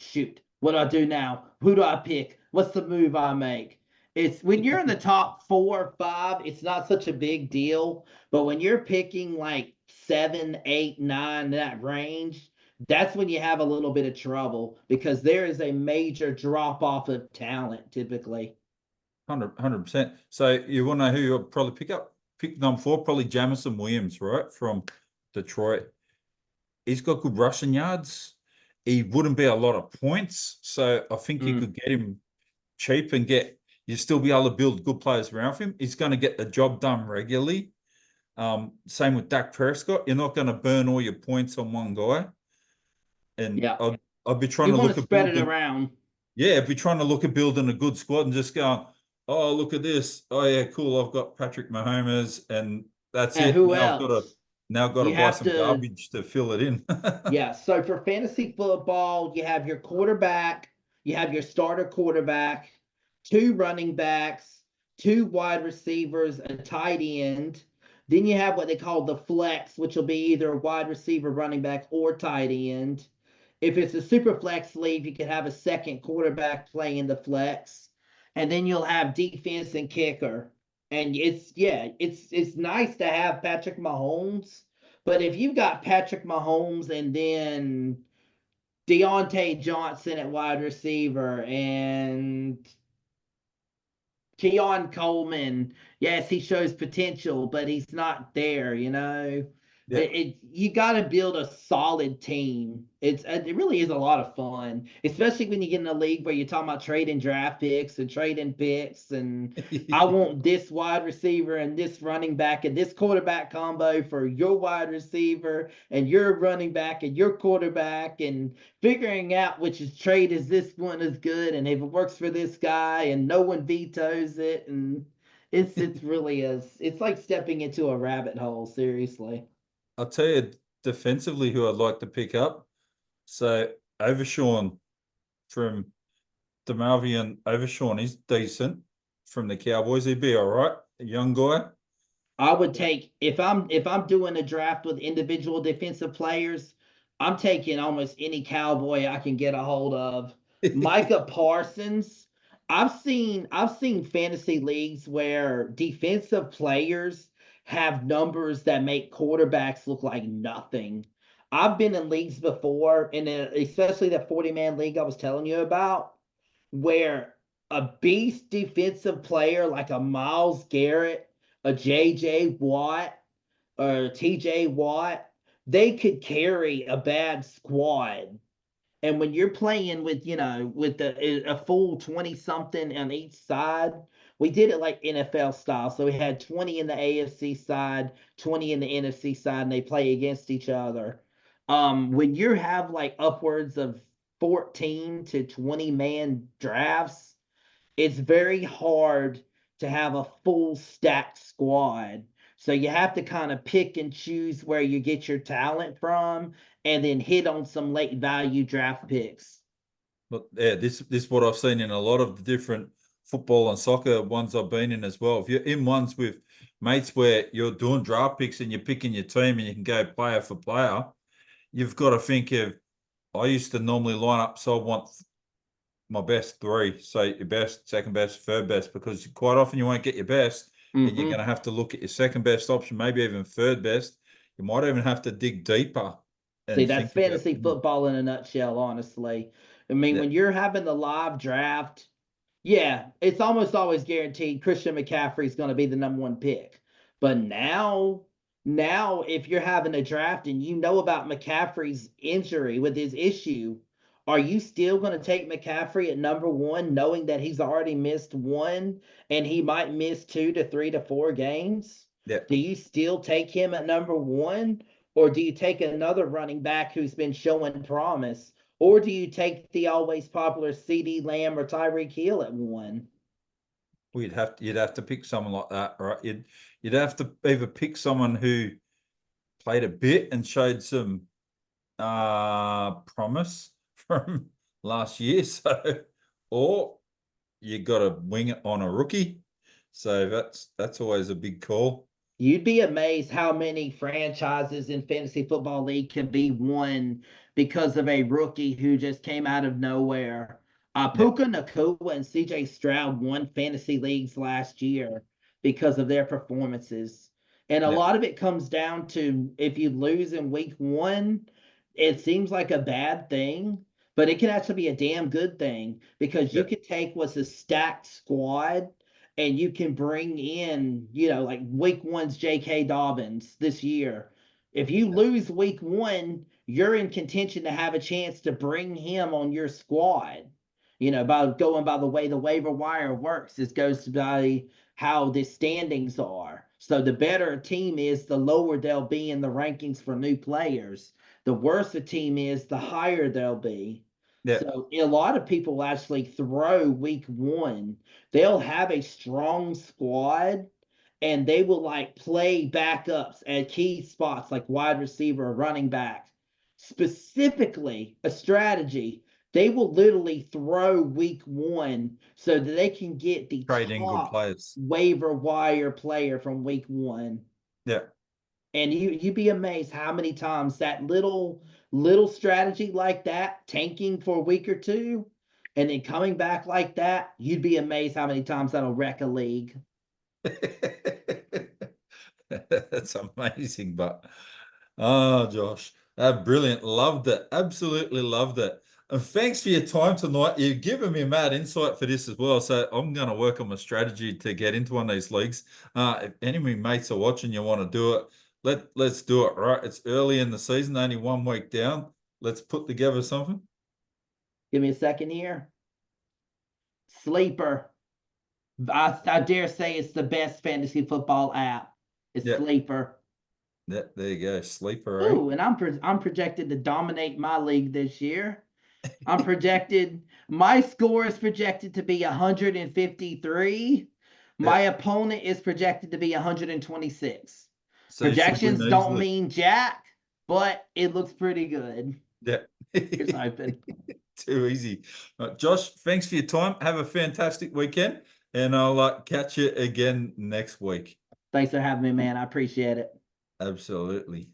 shoot, what do I do now? Who do I pick? What's the move I make? It's when you're in the top 4 or 5, it's not such a big deal. But when you're picking like 7, 8, 9, that range, that's when you have a little bit of trouble because there is a major drop off of talent typically. 100%. So you want to know who you'll probably pick up? Pick number 4, probably Jamison Williams, right, from Detroit. He's got good rushing yards. He wouldn't be a lot of points, so I think you Mm, could get him cheap and you still be able to build good players around him. He's going to get the job done regularly. Same with Dak Prescott. You're not going to burn all your points on one guy. And yeah. I'd be trying You to want look to at spread it building. around. Yeah, I'd be trying to look at building a good squad and just going, oh, look at this. Oh yeah, cool. I've got Patrick Mahomes, and that's And it. who else? Now I've got to You buy have some to garbage to fill it in. Yeah, so for fantasy football, you have your quarterback, you have your starter quarterback, 2 running backs, 2 wide receivers, a tight end. Then you have what they call the flex, which will be either a wide receiver, running back, or tight end. If it's a super flex league, you can have a second quarterback playing the flex, and then you'll have defense and kicker. And it's nice to have Patrick Mahomes, but if you've got Patrick Mahomes and then Deontay Johnson at wide receiver and Keon Coleman, yes, he shows potential, but he's not there. Yeah. You got to build a solid team. It really is a lot of fun, especially when you get in a league where you're talking about trading draft picks and trading picks, and I want this wide receiver and this running back and this quarterback combo for your wide receiver and your running back and your quarterback, and figuring out which trade is this one is good and if it works for this guy and no one vetoes it, and it's really is it's like stepping into a rabbit hole, seriously. I'll tell you defensively who I'd like to pick up. So Overshawn from DeMarvion Overshawn is decent from the Cowboys. He'd be all right. A young guy. I would take if I'm doing a draft with individual defensive players, I'm taking almost any cowboy I can get a hold of. Micah Parsons. I've seen fantasy leagues where defensive players have numbers that make quarterbacks look like nothing. I've been in leagues before, and especially that 40-man league I was telling you about, where a beast defensive player like a Miles Garrett, a JJ Watt, or TJ Watt, they could carry a bad squad. And when you're playing with a full 20 something on each side, we did it like NFL style. So we had 20 in the AFC side, 20 in the NFC side, and they play against each other. When you have like upwards of 14 to 20 man drafts, it's very hard to have a full stacked squad. So you have to kind of pick and choose where you get your talent from and then hit on some late value draft picks. But yeah, this is what I've seen in a lot of the different football and soccer ones I've been in as well. If you're in ones with mates where you're doing draft picks and you're picking your team and you can go player for player, you've got to think of, I used to normally line up, so I want my best three, so your best, second best, third best, because quite often you won't get your best, and you're going to have to look at your second best option, maybe even third best. You might even have to dig deeper See, and that's think about. fantasy football in a nutshell, honestly. I mean, Yeah, when you're having the live draft, yeah, it's almost always guaranteed Christian McCaffrey is going to be the number one pick. But now if you're having a draft and you know about McCaffrey's injury with his issue, are you still going to take McCaffrey at number one, knowing that he's already missed one and he might miss 2 to 3 to 4 games? yeah. Do you still take him at number one? Or do you take another running back who's been showing promise? Or do you take the always popular CD Lamb or Tyreek Hill at one? Well, you'd have to pick someone like that, right? You'd have to either pick someone who played a bit and showed some promise from last year, so or you got to wing it on a rookie. So that's always a big call. You'd be amazed how many franchises in fantasy football league can be won because of a rookie who just came out of nowhere. Yeah, Puka Nakua and CJ Stroud won fantasy leagues last year because of their performances. And a yeah, lot of it comes down to if you lose in week one, it seems like a bad thing, but it can actually be a damn good thing because yeah, you could take what's a stacked squad and you can bring in, like week one's J.K. Dobbins this year. If you lose week one, you're in contention to have a chance to bring him on your squad. By going by the way the waiver wire works, it goes by how the standings are. So the better a team is, the lower they'll be in the rankings for new players. The worse a team is, the higher they'll be. yeah. So a lot of people actually throw week one. They'll have a strong squad and they will like play backups at key spots like wide receiver or running back. Specifically, a strategy, they will literally throw week one so that they can get the Trade in good top players. waiver wire player from week one. Yeah. And you'd be amazed how many times that little strategy like that, tanking for a week or two, and then coming back like that, you'd be amazed how many times that'll wreck a league. That's amazing, but oh, Josh, brilliant. Loved it. Absolutely loved it. And thanks for your time tonight. You've given me a mad insight for this as well. So I'm going to work on my strategy to get into one of these leagues. If any of my mates are watching, you want to do it, let's do it, right? It's early in the season, only 1 week down. Let's put together something. Give me a second here. Sleeper. I dare say it's the best fantasy football app. It's Yeah, Sleeper. there you go. Sleeper, eh? Ooh, and I'm projected to dominate my league this year. I'm projected, my score is projected to be 153. Yeah. My opponent is projected to be 126. So you should win Projections don't easily. mean jack, but it looks pretty good. Yeah. Here's hoping. Too easy. Josh, thanks for your time. Have a fantastic weekend, and I'll catch you again next week. Thanks for having me, man. I appreciate it. Absolutely.